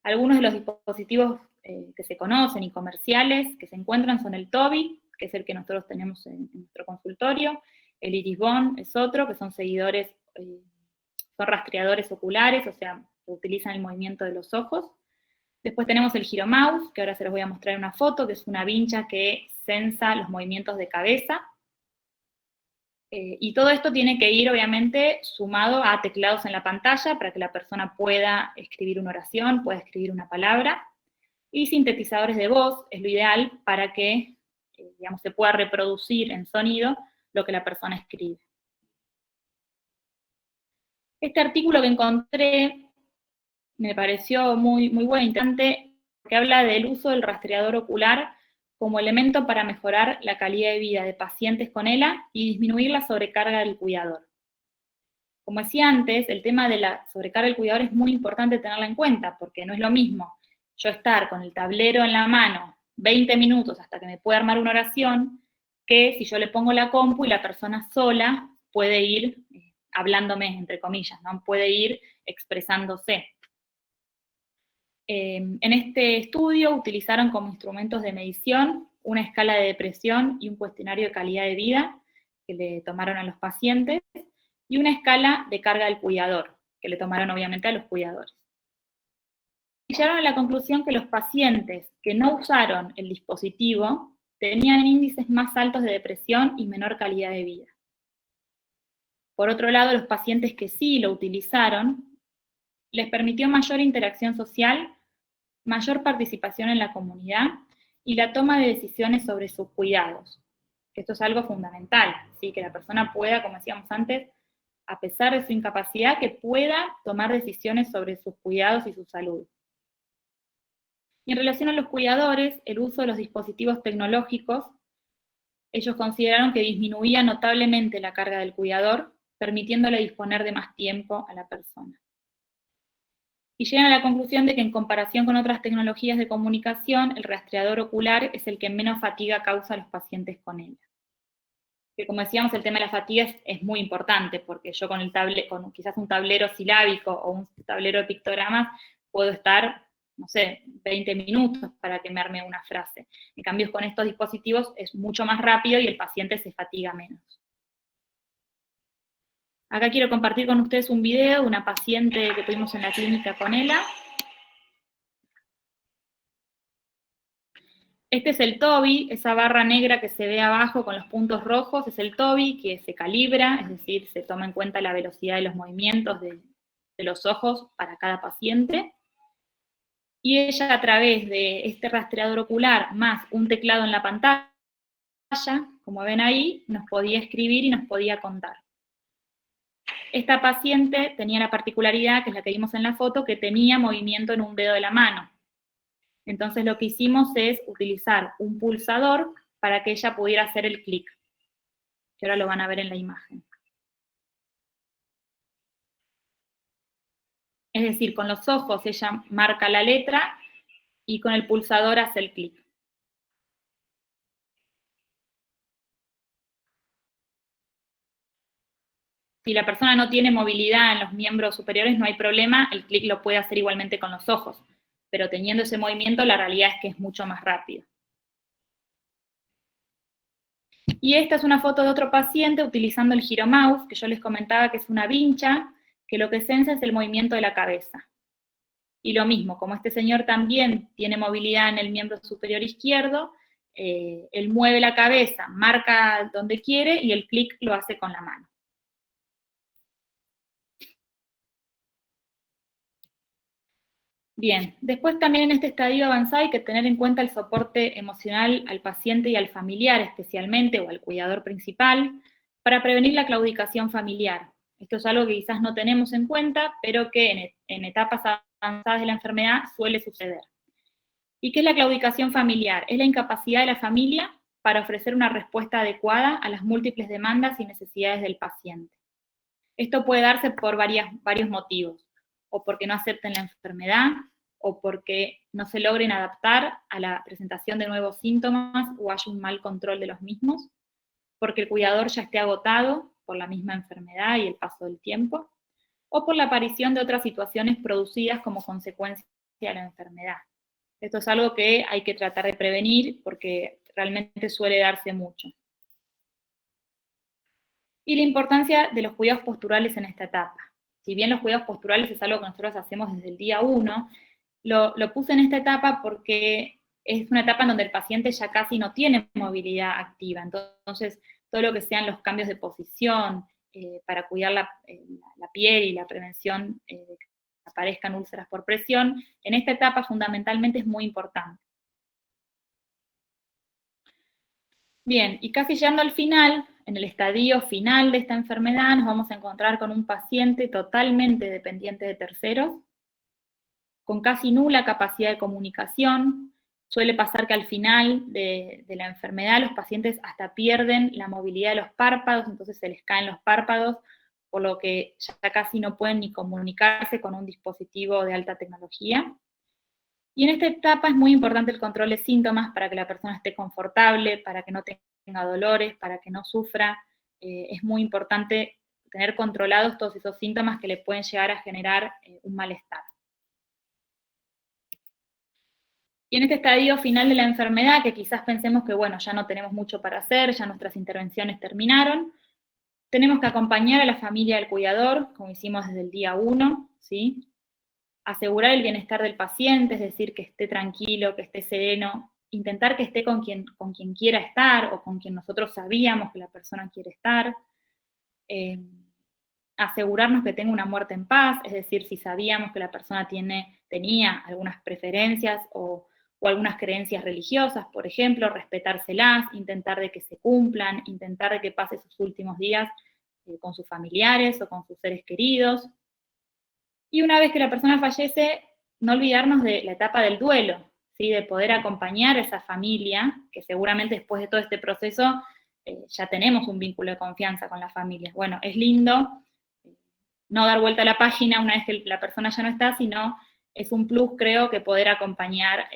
Algunos de los dispositivos que se conocen y comerciales que se encuentran son el Tobii, que es el que nosotros tenemos en nuestro consultorio, el Iris Bond es otro, que son seguidores, son rastreadores oculares, o sea, que utilizan el movimiento de los ojos. Después tenemos el Giromouse, que ahora se los voy a mostrar en una foto, que es una vincha que sensa los movimientos de cabeza. Y todo esto tiene que ir, obviamente, sumado a teclados en la pantalla para que la persona pueda escribir una oración, pueda escribir una palabra, y sintetizadores de voz es lo ideal para que, digamos, se pueda reproducir en sonido lo que la persona escribe. Este artículo que encontré me pareció muy bueno, interesante, porque habla del uso del rastreador ocular como elemento para mejorar la calidad de vida de pacientes con ELA y disminuir la sobrecarga del cuidador. Como decía antes, el tema de la sobrecarga del cuidador es muy importante tenerla en cuenta, porque no es lo mismo yo estar con el tablero en la mano 20 minutos hasta que me pueda armar una oración, que si yo le pongo la compu y la persona sola puede ir hablándome, entre comillas, ¿no? Puede ir expresándose. En este estudio utilizaron como instrumentos de medición una escala de depresión y un cuestionario de calidad de vida que le tomaron a los pacientes, y una escala de carga del cuidador, que le tomaron obviamente a los cuidadores. Y llegaron a la conclusión que los pacientes que no usaron el dispositivo tenían índices más altos de depresión y menor calidad de vida. Por otro lado, los pacientes que sí lo utilizaron, les permitió mayor interacción social, mayor participación en la comunidad y la toma de decisiones sobre sus cuidados. Esto es algo fundamental, ¿sí? Que la persona pueda, como decíamos antes, a pesar de su incapacidad, que pueda tomar decisiones sobre sus cuidados y su salud. Y en relación a los cuidadores, el uso de los dispositivos tecnológicos, ellos consideraron que disminuía notablemente la carga del cuidador, permitiéndole disponer de más tiempo a la persona. Y llegan a la conclusión de que en comparación con otras tecnologías de comunicación, el rastreador ocular es el que menos fatiga causa a los pacientes con ELA. Que como decíamos, el tema de la fatiga es muy importante, porque yo con quizás un tablero silábico o un tablero de pictogramas puedo estar, no sé, 20 minutos para que me arme una frase. En cambio, con estos dispositivos es mucho más rápido y el paciente se fatiga menos. Acá quiero compartir con ustedes un video de una paciente que tuvimos en la clínica con ELA. Este es el TOBI, esa barra negra que se ve abajo con los puntos rojos, es el TOBI que se calibra, es decir, se toma en cuenta la velocidad de los movimientos de los ojos para cada paciente. Y ella, a través de este rastreador ocular más un teclado en la pantalla, como ven ahí, nos podía escribir y nos podía contar. Esta paciente tenía la particularidad, que es la que vimos en la foto, que tenía movimiento en un dedo de la mano. Entonces lo que hicimos es utilizar un pulsador para que ella pudiera hacer el clic, que ahora lo van a ver en la imagen. Es decir, con los ojos ella marca la letra y con el pulsador hace el clic. Si la persona no tiene movilidad en los miembros superiores, no hay problema, el clic lo puede hacer igualmente con los ojos, pero teniendo ese movimiento, la realidad es que es mucho más rápido. Y esta es una foto de otro paciente utilizando el giromouse, que yo les comentaba que es una vincha, que lo que sensa es el movimiento de la cabeza. Y lo mismo, como este señor también tiene movilidad en el miembro superior izquierdo, él mueve la cabeza, marca donde quiere y el clic lo hace con la mano. Bien, después también en este estadio avanzado hay que tener en cuenta el soporte emocional al paciente y al familiar especialmente, o al cuidador principal, para prevenir la claudicación familiar. Esto es algo que quizás no tenemos en cuenta, pero que en etapas avanzadas de la enfermedad suele suceder. ¿Y qué es la claudicación familiar? Es la incapacidad de la familia para ofrecer una respuesta adecuada a las múltiples demandas y necesidades del paciente. Esto puede darse por varios motivos, o porque no acepten la enfermedad, o porque no se logren adaptar a la presentación de nuevos síntomas o haya un mal control de los mismos, porque el cuidador ya esté agotado por la misma enfermedad y el paso del tiempo, o por la aparición de otras situaciones producidas como consecuencia de la enfermedad. Esto es algo que hay que tratar de prevenir porque realmente suele darse mucho. Y la importancia de los cuidados posturales en esta etapa. Si bien los cuidados posturales es algo que nosotros hacemos desde el día 1, lo puse en esta etapa porque es una etapa en donde el paciente ya casi no tiene movilidad activa. Entonces, todo lo que sean los cambios de posición para cuidar la piel y la prevención de que aparezcan úlceras por presión, en esta etapa fundamentalmente es muy importante. Bien, y casi llegando al final, en el estadio final de esta enfermedad, nos vamos a encontrar con un paciente totalmente dependiente de terceros, con casi nula capacidad de comunicación. Suele pasar que al final de la enfermedad los pacientes hasta pierden la movilidad de los párpados, entonces se les caen los párpados, por lo que ya casi no pueden ni comunicarse con un dispositivo de alta tecnología. Y en esta etapa es muy importante el control de síntomas para que la persona esté confortable, para que no tenga dolores, para que no sufra. Es muy importante tener controlados todos esos síntomas que le pueden llegar a generar un malestar. Y en este estadio final de la enfermedad, que quizás pensemos que, bueno, ya no tenemos mucho para hacer, ya nuestras intervenciones terminaron, tenemos que acompañar a la familia del cuidador, como hicimos desde el día 1, ¿sí? Asegurar el bienestar del paciente, es decir, que esté tranquilo, que esté sereno, intentar que esté con quien quiera estar o con quien nosotros sabíamos que la persona quiere estar, asegurarnos que tenga una muerte en paz, es decir, si sabíamos que la persona tenía algunas preferencias o algunas creencias religiosas, por ejemplo, respetárselas, intentar de que se cumplan, intentar de que pase sus últimos días con sus familiares o con sus seres queridos. Y una vez que la persona fallece, no olvidarnos de la etapa del duelo, ¿sí? De poder acompañar a esa familia, que seguramente después de todo este proceso ya tenemos un vínculo de confianza con las familias. Bueno, es lindo no dar vuelta a la página una vez que la persona ya no está, sino es un plus, creo, que poder acompañar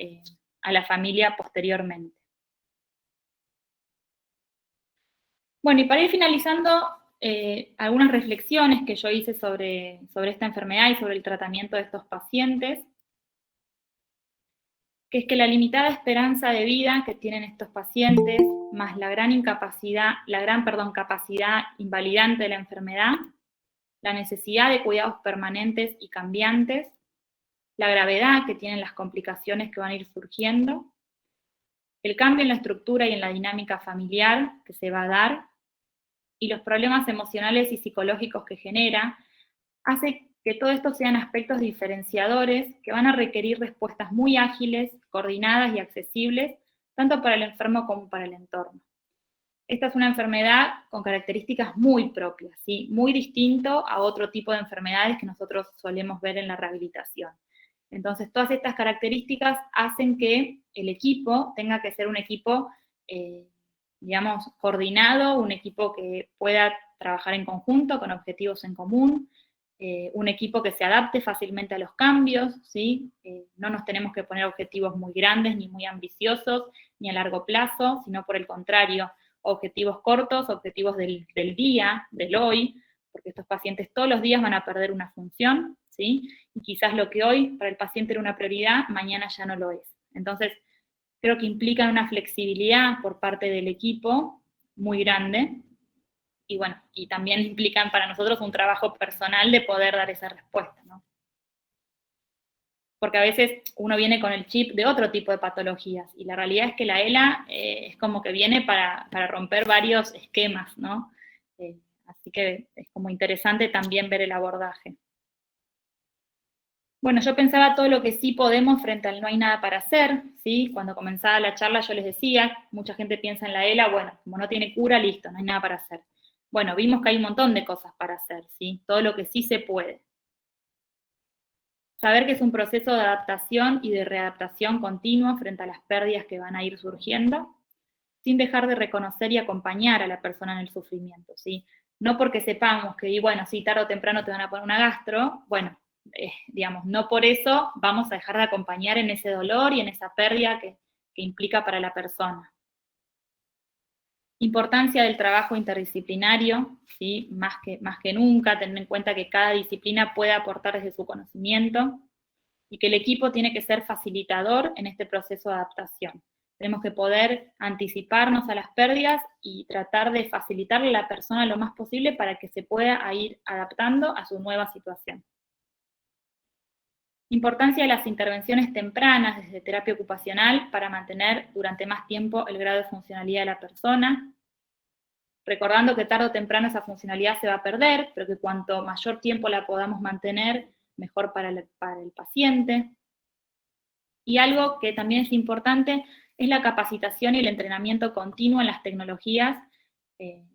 a la familia posteriormente. Bueno, y para ir finalizando, algunas reflexiones que yo hice sobre esta enfermedad y sobre el tratamiento de estos pacientes, que es que la limitada esperanza de vida que tienen estos pacientes, más la gran capacidad invalidante de la enfermedad, la necesidad de cuidados permanentes y cambiantes, la gravedad que tienen las complicaciones que van a ir surgiendo, el cambio en la estructura y en la dinámica familiar que se va a dar, y los problemas emocionales y psicológicos que genera, hace que todo esto sean aspectos diferenciadores que van a requerir respuestas muy ágiles, coordinadas y accesibles, tanto para el enfermo como para el entorno. Esta es una enfermedad con características muy propias, ¿sí? Muy distinto a otro tipo de enfermedades que nosotros solemos ver en la rehabilitación. Entonces, todas estas características hacen que el equipo tenga que ser un equipo, digamos, coordinado, un equipo que pueda trabajar en conjunto, con objetivos en común, un equipo que se adapte fácilmente a los cambios, ¿sí? No nos tenemos que poner objetivos muy grandes, ni muy ambiciosos, ni a largo plazo, sino por el contrario, objetivos cortos, objetivos del día, del hoy, porque estos pacientes todos los días van a perder una función, ¿sí? Y quizás lo que hoy para el paciente era una prioridad, mañana ya no lo es. Entonces, creo que implican una flexibilidad por parte del equipo muy grande, y bueno, y también implican para nosotros un trabajo personal de poder dar esa respuesta, ¿no? Porque a veces uno viene con el chip de otro tipo de patologías, y la realidad es que la ELA es como que viene para romper varios esquemas, ¿no? Así que es como interesante también ver el abordaje. Bueno, yo pensaba todo lo que sí podemos frente al no hay nada para hacer, ¿sí? Cuando comenzaba la charla yo les decía, mucha gente piensa en la ELA, bueno, como no tiene cura, listo, no hay nada para hacer. Bueno, vimos que hay un montón de cosas para hacer, ¿sí? Todo lo que sí se puede. Saber que es un proceso de adaptación y de readaptación continuo frente a las pérdidas que van a ir surgiendo, sin dejar de reconocer y acompañar a la persona en el sufrimiento, ¿sí? No porque sepamos que, bueno, sí, tarde o temprano te van a poner una gastro, bueno, digamos, no por eso vamos a dejar de acompañar en ese dolor y en esa pérdida que implica para la persona. Importancia del trabajo interdisciplinario, ¿sí? Más que nunca, tener en cuenta que cada disciplina puede aportar desde su conocimiento y que el equipo tiene que ser facilitador en este proceso de adaptación. Tenemos que poder anticiparnos a las pérdidas y tratar de facilitarle a la persona lo más posible para que se pueda ir adaptando a su nueva situación. Importancia de las intervenciones tempranas desde terapia ocupacional para mantener durante más tiempo el grado de funcionalidad de la persona, recordando que tarde o temprano esa funcionalidad se va a perder, pero que cuanto mayor tiempo la podamos mantener, mejor para el paciente. Y algo que también es importante es la capacitación y el entrenamiento continuo en las tecnologías,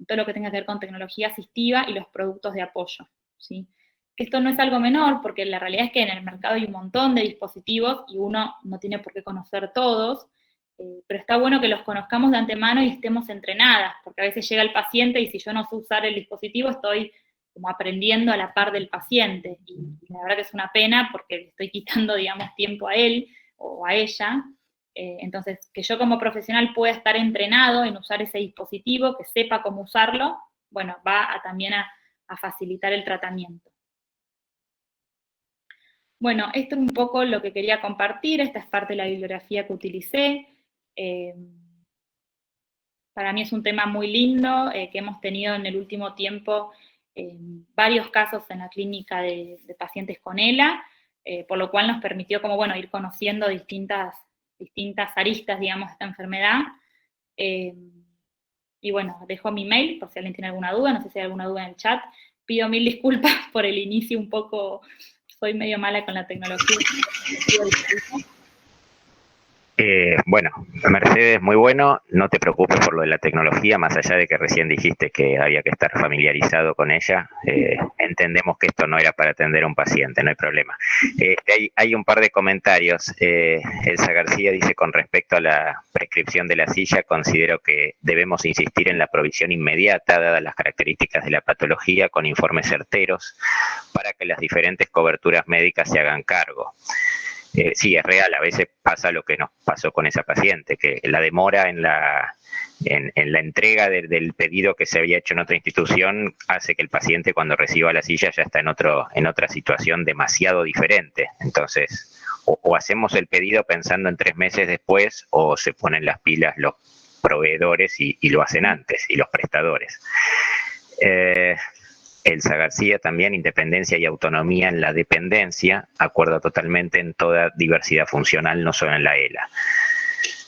todo lo que tenga que ver con tecnología asistiva y los productos de apoyo, ¿sí? Esto no es algo menor, porque la realidad es que en el mercado hay un montón de dispositivos y uno no tiene por qué conocer todos, pero está bueno que los conozcamos de antemano y estemos entrenadas, porque a veces llega el paciente y si yo no sé usar el dispositivo estoy como aprendiendo a la par del paciente, y la verdad que es una pena porque le estoy quitando, digamos, tiempo a él o a ella. Entonces, que yo como profesional pueda estar entrenado en usar ese dispositivo, que sepa cómo usarlo, bueno, va también a facilitar el tratamiento. Bueno, esto es un poco lo que quería compartir, esta es parte de la bibliografía que utilicé. Para mí es un tema muy lindo, que hemos tenido en el último tiempo varios casos en la clínica de pacientes con ELA, por lo cual nos permitió como, bueno, ir conociendo distintas aristas, digamos, de esta enfermedad. Y bueno, dejo mi mail por si alguien tiene alguna duda, no sé si hay alguna duda en el chat. Pido 1000 disculpas por el inicio un poco, soy medio mala con la tecnología. Bueno, Mercedes, muy bueno. No te preocupes por lo de la tecnología, más allá de que recién dijiste que había que estar familiarizado con ella. Entendemos que esto no era para atender a un paciente, no hay problema. Hay un par de comentarios. Elsa García dice, con respecto a la prescripción de la silla, considero que debemos insistir en la provisión inmediata, dadas las características de la patología, con informes certeros, para que las diferentes coberturas médicas se hagan cargo. Sí, es real, a veces pasa lo que nos pasó con esa paciente, que la demora en la entrega del pedido que se había hecho en otra institución hace que el paciente, cuando reciba la silla, ya está en otra situación demasiado diferente. Entonces, o hacemos el pedido pensando en 3 meses después, o se ponen las pilas los proveedores y lo hacen antes, y los prestadores. Elsa García también, independencia y autonomía en la dependencia, acuerdo totalmente en toda diversidad funcional, no solo en la ELA.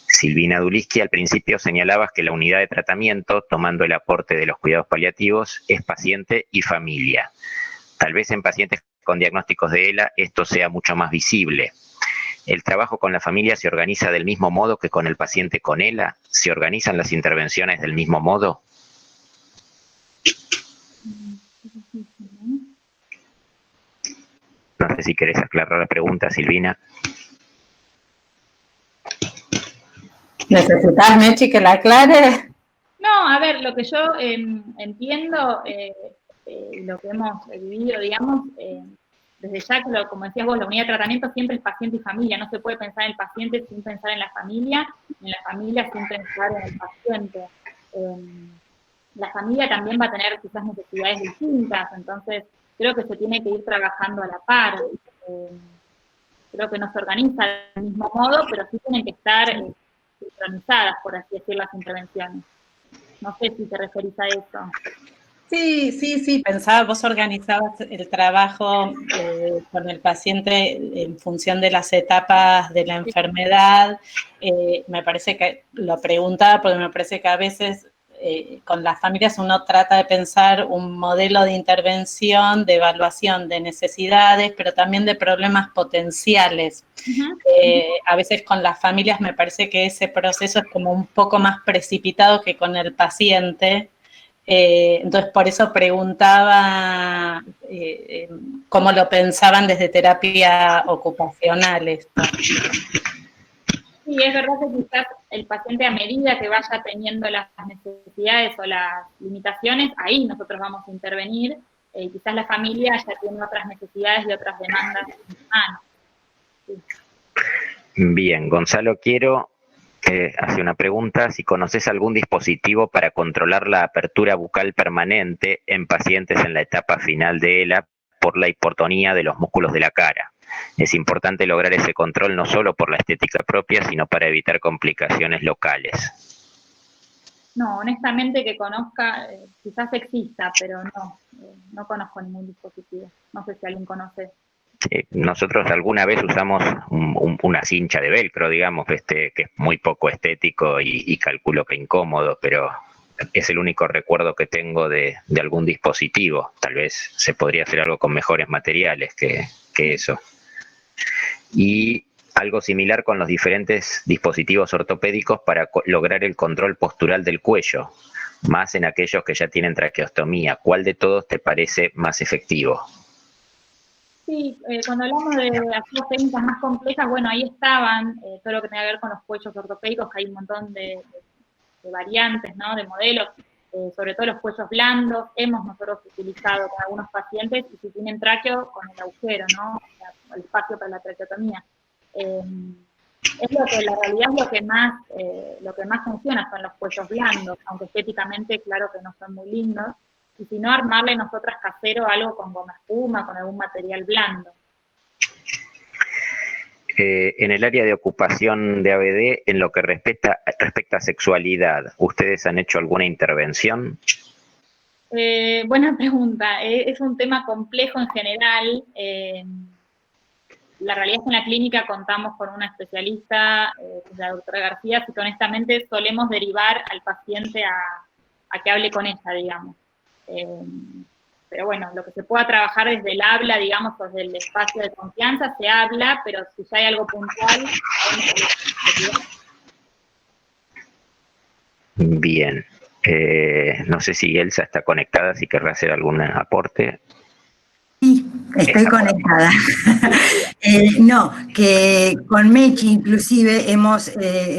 Silvina Duliski, al principio señalabas que la unidad de tratamiento, tomando el aporte de los cuidados paliativos, es paciente y familia. Tal vez en pacientes con diagnósticos de ELA esto sea mucho más visible. ¿El trabajo con la familia se organiza del mismo modo que con el paciente con ELA? ¿Se organizan las intervenciones del mismo modo? No sé si querés aclarar la pregunta, Silvina. ¿Necesitas, Mechi, que la aclare? No, a ver, lo que yo entiendo, lo que hemos vivido, digamos, desde ya que, como decías vos, la unidad de tratamiento siempre es paciente y familia, no se puede pensar en el paciente sin pensar en la familia sin pensar en el paciente. La familia también va a tener quizás necesidades distintas, entonces creo que se tiene que ir trabajando a la par. Creo que no se organiza del mismo modo, pero sí tienen que estar sincronizadas, por así decir, las intervenciones. No sé si te referís a eso. Sí, pensaba, vos organizabas el trabajo con el paciente en función de las etapas de la enfermedad. Me parece que lo preguntaba porque me parece que a veces con las familias uno trata de pensar un modelo de intervención, de evaluación de necesidades, pero también de problemas potenciales. A veces con las familias me parece que ese proceso es como un poco más precipitado que con el paciente. Entonces, por eso preguntaba cómo lo pensaban desde terapia ocupacional esto. Sí, es verdad que quizás el paciente, a medida que vaya teniendo las necesidades o las limitaciones, ahí nosotros vamos a intervenir. Quizás la familia ya tiene otras necesidades y otras demandas en mano. Sí. Bien, Gonzalo, quiero hacer una pregunta. Si conoces algún dispositivo para controlar la apertura bucal permanente en pacientes en la etapa final de ELA por la hipotonía de los músculos de la cara. Es importante lograr ese control no solo por la estética propia, sino para evitar complicaciones locales. No, honestamente que conozca, quizás exista, pero no conozco ningún dispositivo. No sé si alguien conoce. Nosotros alguna vez usamos una cincha de velcro, digamos, que es muy poco estético y calculo que incómodo, pero es el único recuerdo que tengo de algún dispositivo. Tal vez se podría hacer algo con mejores materiales que eso. Y algo similar con los diferentes dispositivos ortopédicos para lograr el control postural del cuello, más en aquellos que ya tienen traqueostomía. ¿Cuál de todos te parece más efectivo? Sí, cuando hablamos de aquellas técnicas más complejas, bueno, ahí estaban todo lo que tenga que ver con los cuellos ortopédicos, que hay un montón de variantes, ¿no? De modelos, sobre todo los cuellos blandos, hemos nosotros utilizado con algunos pacientes, y si tienen tráqueo, con el agujero, ¿no? O sea, el espacio para la traqueotomía. Es lo que, la realidad es lo que más funciona son los cuellos blandos, aunque estéticamente, claro que no son muy lindos, y si no, armarle nosotras casero algo con goma espuma, con algún material blando. En el área de ocupación de ABD, en lo que respecta a sexualidad, ¿ustedes han hecho alguna intervención? Buena pregunta. Es un tema complejo en general. La realidad es que en la clínica contamos con una especialista, la doctora García, así que honestamente solemos derivar al paciente a que hable con ella, digamos. pero bueno, lo que se pueda trabajar desde el habla, digamos, o desde el espacio de confianza, se habla, pero si ya hay algo puntual... Bien. No sé si Elsa está conectada, si querrá hacer algún aporte. Sí, estoy conectada. No, que con Mechi inclusive hemos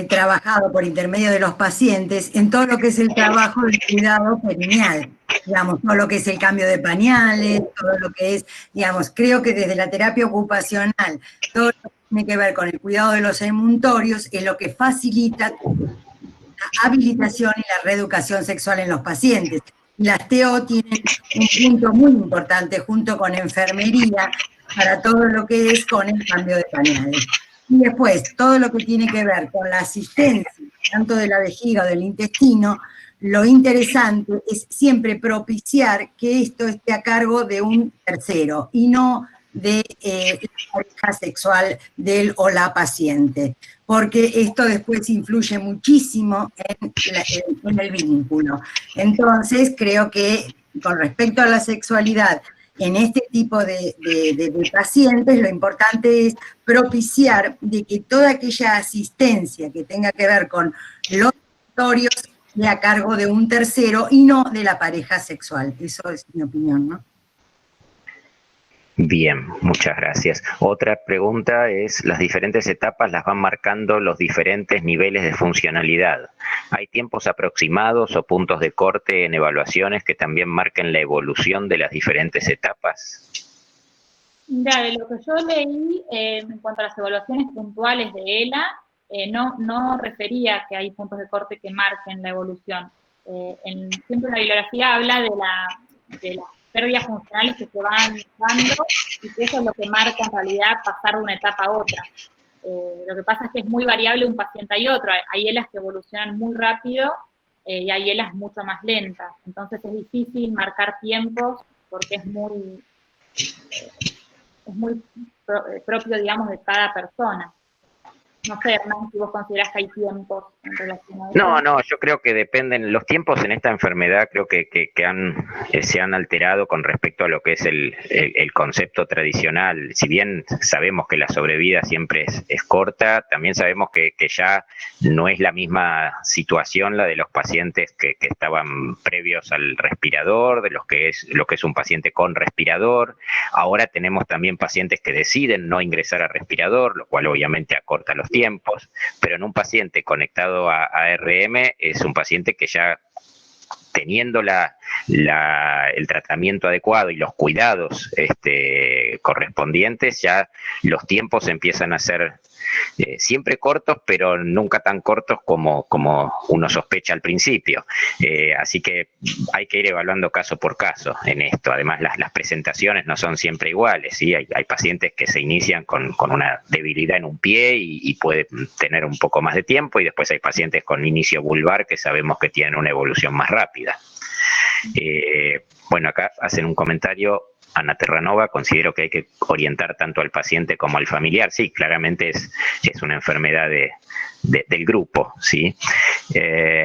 trabajado por intermedio de los pacientes en todo lo que es el trabajo del cuidado perineal, digamos, todo lo que es el cambio de pañales, todo lo que es, digamos, creo que desde la terapia ocupacional, todo lo que tiene que ver con el cuidado de los emuntorios es lo que facilita la habilitación y la reeducación sexual en los pacientes. Las TO tienen un punto muy importante junto con enfermería para todo lo que es con el cambio de pañales. Y después, todo lo que tiene que ver con la asistencia, tanto de la vejiga o del intestino, lo interesante es siempre propiciar que esto esté a cargo de un tercero y no de la pareja sexual del o la paciente, porque esto después influye muchísimo en el vínculo. Entonces, creo que con respecto a la sexualidad, en este tipo de pacientes, lo importante es propiciar de que toda aquella asistencia que tenga que ver con los territorios esté a cargo de un tercero y no de la pareja sexual. Eso es mi opinión, ¿no? Bien, muchas gracias. Otra pregunta es, las diferentes etapas las van marcando los diferentes niveles de funcionalidad. ¿Hay tiempos aproximados o puntos de corte en evaluaciones que también marquen la evolución de las diferentes etapas? Mira, de lo que yo leí en cuanto a las evaluaciones puntuales de ELA, no refería que hay puntos de corte que marquen la evolución. Siempre la bibliografía habla de las pérdidas funcionales que se van dando y que eso es lo que marca en realidad pasar de una etapa a otra. Lo que pasa es que es muy variable un paciente y otro. Hay ELAs que evolucionan muy rápido y hay ELAs mucho más lentas. Entonces es difícil marcar tiempos porque es muy propio, digamos, de cada persona. No sé, Hernán, si vos considerás que hay tiempos en relación a eso. No, yo creo que dependen, los tiempos en esta enfermedad creo que se han alterado con respecto a lo que es el concepto tradicional. Si bien sabemos que la sobrevida siempre es corta, también sabemos que ya no es la misma situación la de los pacientes que estaban previos al respirador, de lo que es un paciente con respirador. Ahora tenemos también pacientes que deciden no ingresar a respirador, lo cual obviamente acorta los tiempos, pero en un paciente conectado a ARM es un paciente que ya teniendo el tratamiento adecuado y los cuidados correspondientes, ya los tiempos empiezan a ser siempre cortos, pero nunca tan cortos como uno sospecha al principio. Así que hay que ir evaluando caso por caso en esto. Además, las presentaciones no son siempre iguales, ¿sí? Hay pacientes que se inician con una debilidad en un pie y pueden tener un poco más de tiempo, y después hay pacientes con inicio vulvar que sabemos que tienen una evolución más rápida. Bueno, acá hacen un comentario. Ana Terranova, considero que hay que orientar tanto al paciente como al familiar. Sí, claramente es una enfermedad del grupo, ¿sí?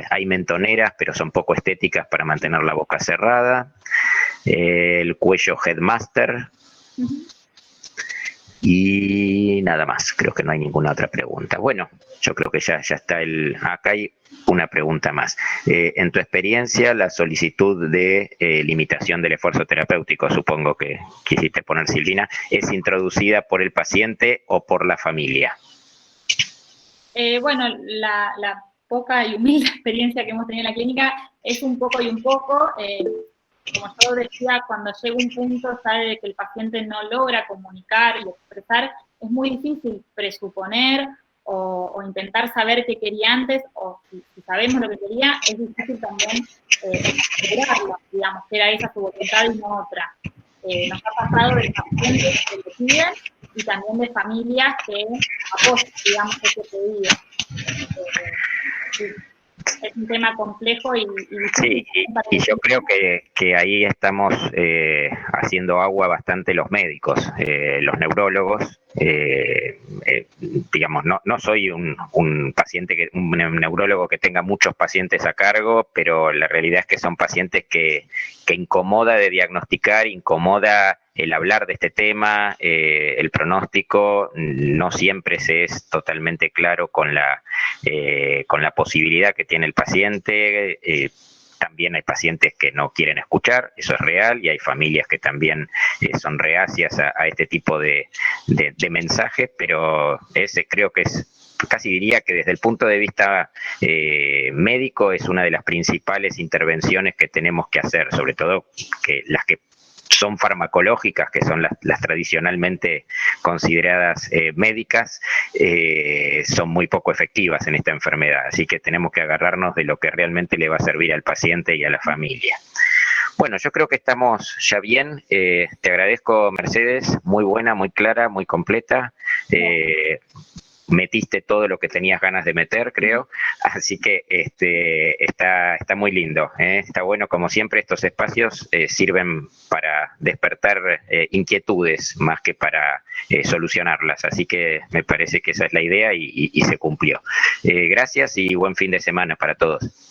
Hay mentoneras, pero son poco estéticas para mantener la boca cerrada. El cuello headmaster. Y nada más, creo que no hay ninguna otra pregunta. Bueno, yo creo que ya está acá hay una pregunta más. En tu experiencia, la solicitud de limitación del esfuerzo terapéutico, supongo que quisiste poner, Silvina, ¿es introducida por el paciente o por la familia? Bueno, la poca y humilde experiencia que hemos tenido en la clínica es un poco y un poco. Como yo decía, cuando llega un punto, sabe de que el paciente no logra comunicar y expresar, es muy difícil presuponer o intentar saber qué quería antes, o si sabemos lo que quería, es difícil también lograrlo, digamos, que era esa su voluntad y no otra. Nos ha pasado de pacientes que lo piden y también de familias que apoyan, digamos, ese pedido. Sí. Es un tema complejo y sí, y yo creo que ahí estamos haciendo agua bastante los médicos, los neurólogos, digamos, no soy un paciente, un neurólogo que tenga muchos pacientes a cargo, pero la realidad es que son pacientes que incomoda de diagnosticar, incomoda el hablar de este tema, el pronóstico no siempre se es totalmente claro con la posibilidad que tiene el paciente. También hay pacientes que no quieren escuchar, eso es real, y hay familias que también son reacias a este tipo de mensajes, pero ese creo que casi diría que desde el punto de vista médico es una de las principales intervenciones que tenemos que hacer, sobre todo que las que son farmacológicas, que son las tradicionalmente consideradas médicas, son muy poco efectivas en esta enfermedad. Así que tenemos que agarrarnos de lo que realmente le va a servir al paciente y a la familia. Bueno, yo creo que estamos ya bien. Te agradezco, Mercedes, muy buena, muy clara, muy completa. Metiste todo lo que tenías ganas de meter, creo, así que está muy lindo, está bueno, como siempre estos espacios sirven para despertar inquietudes más que para solucionarlas, así que me parece que esa es la idea y se cumplió. Gracias y buen fin de semana para todos.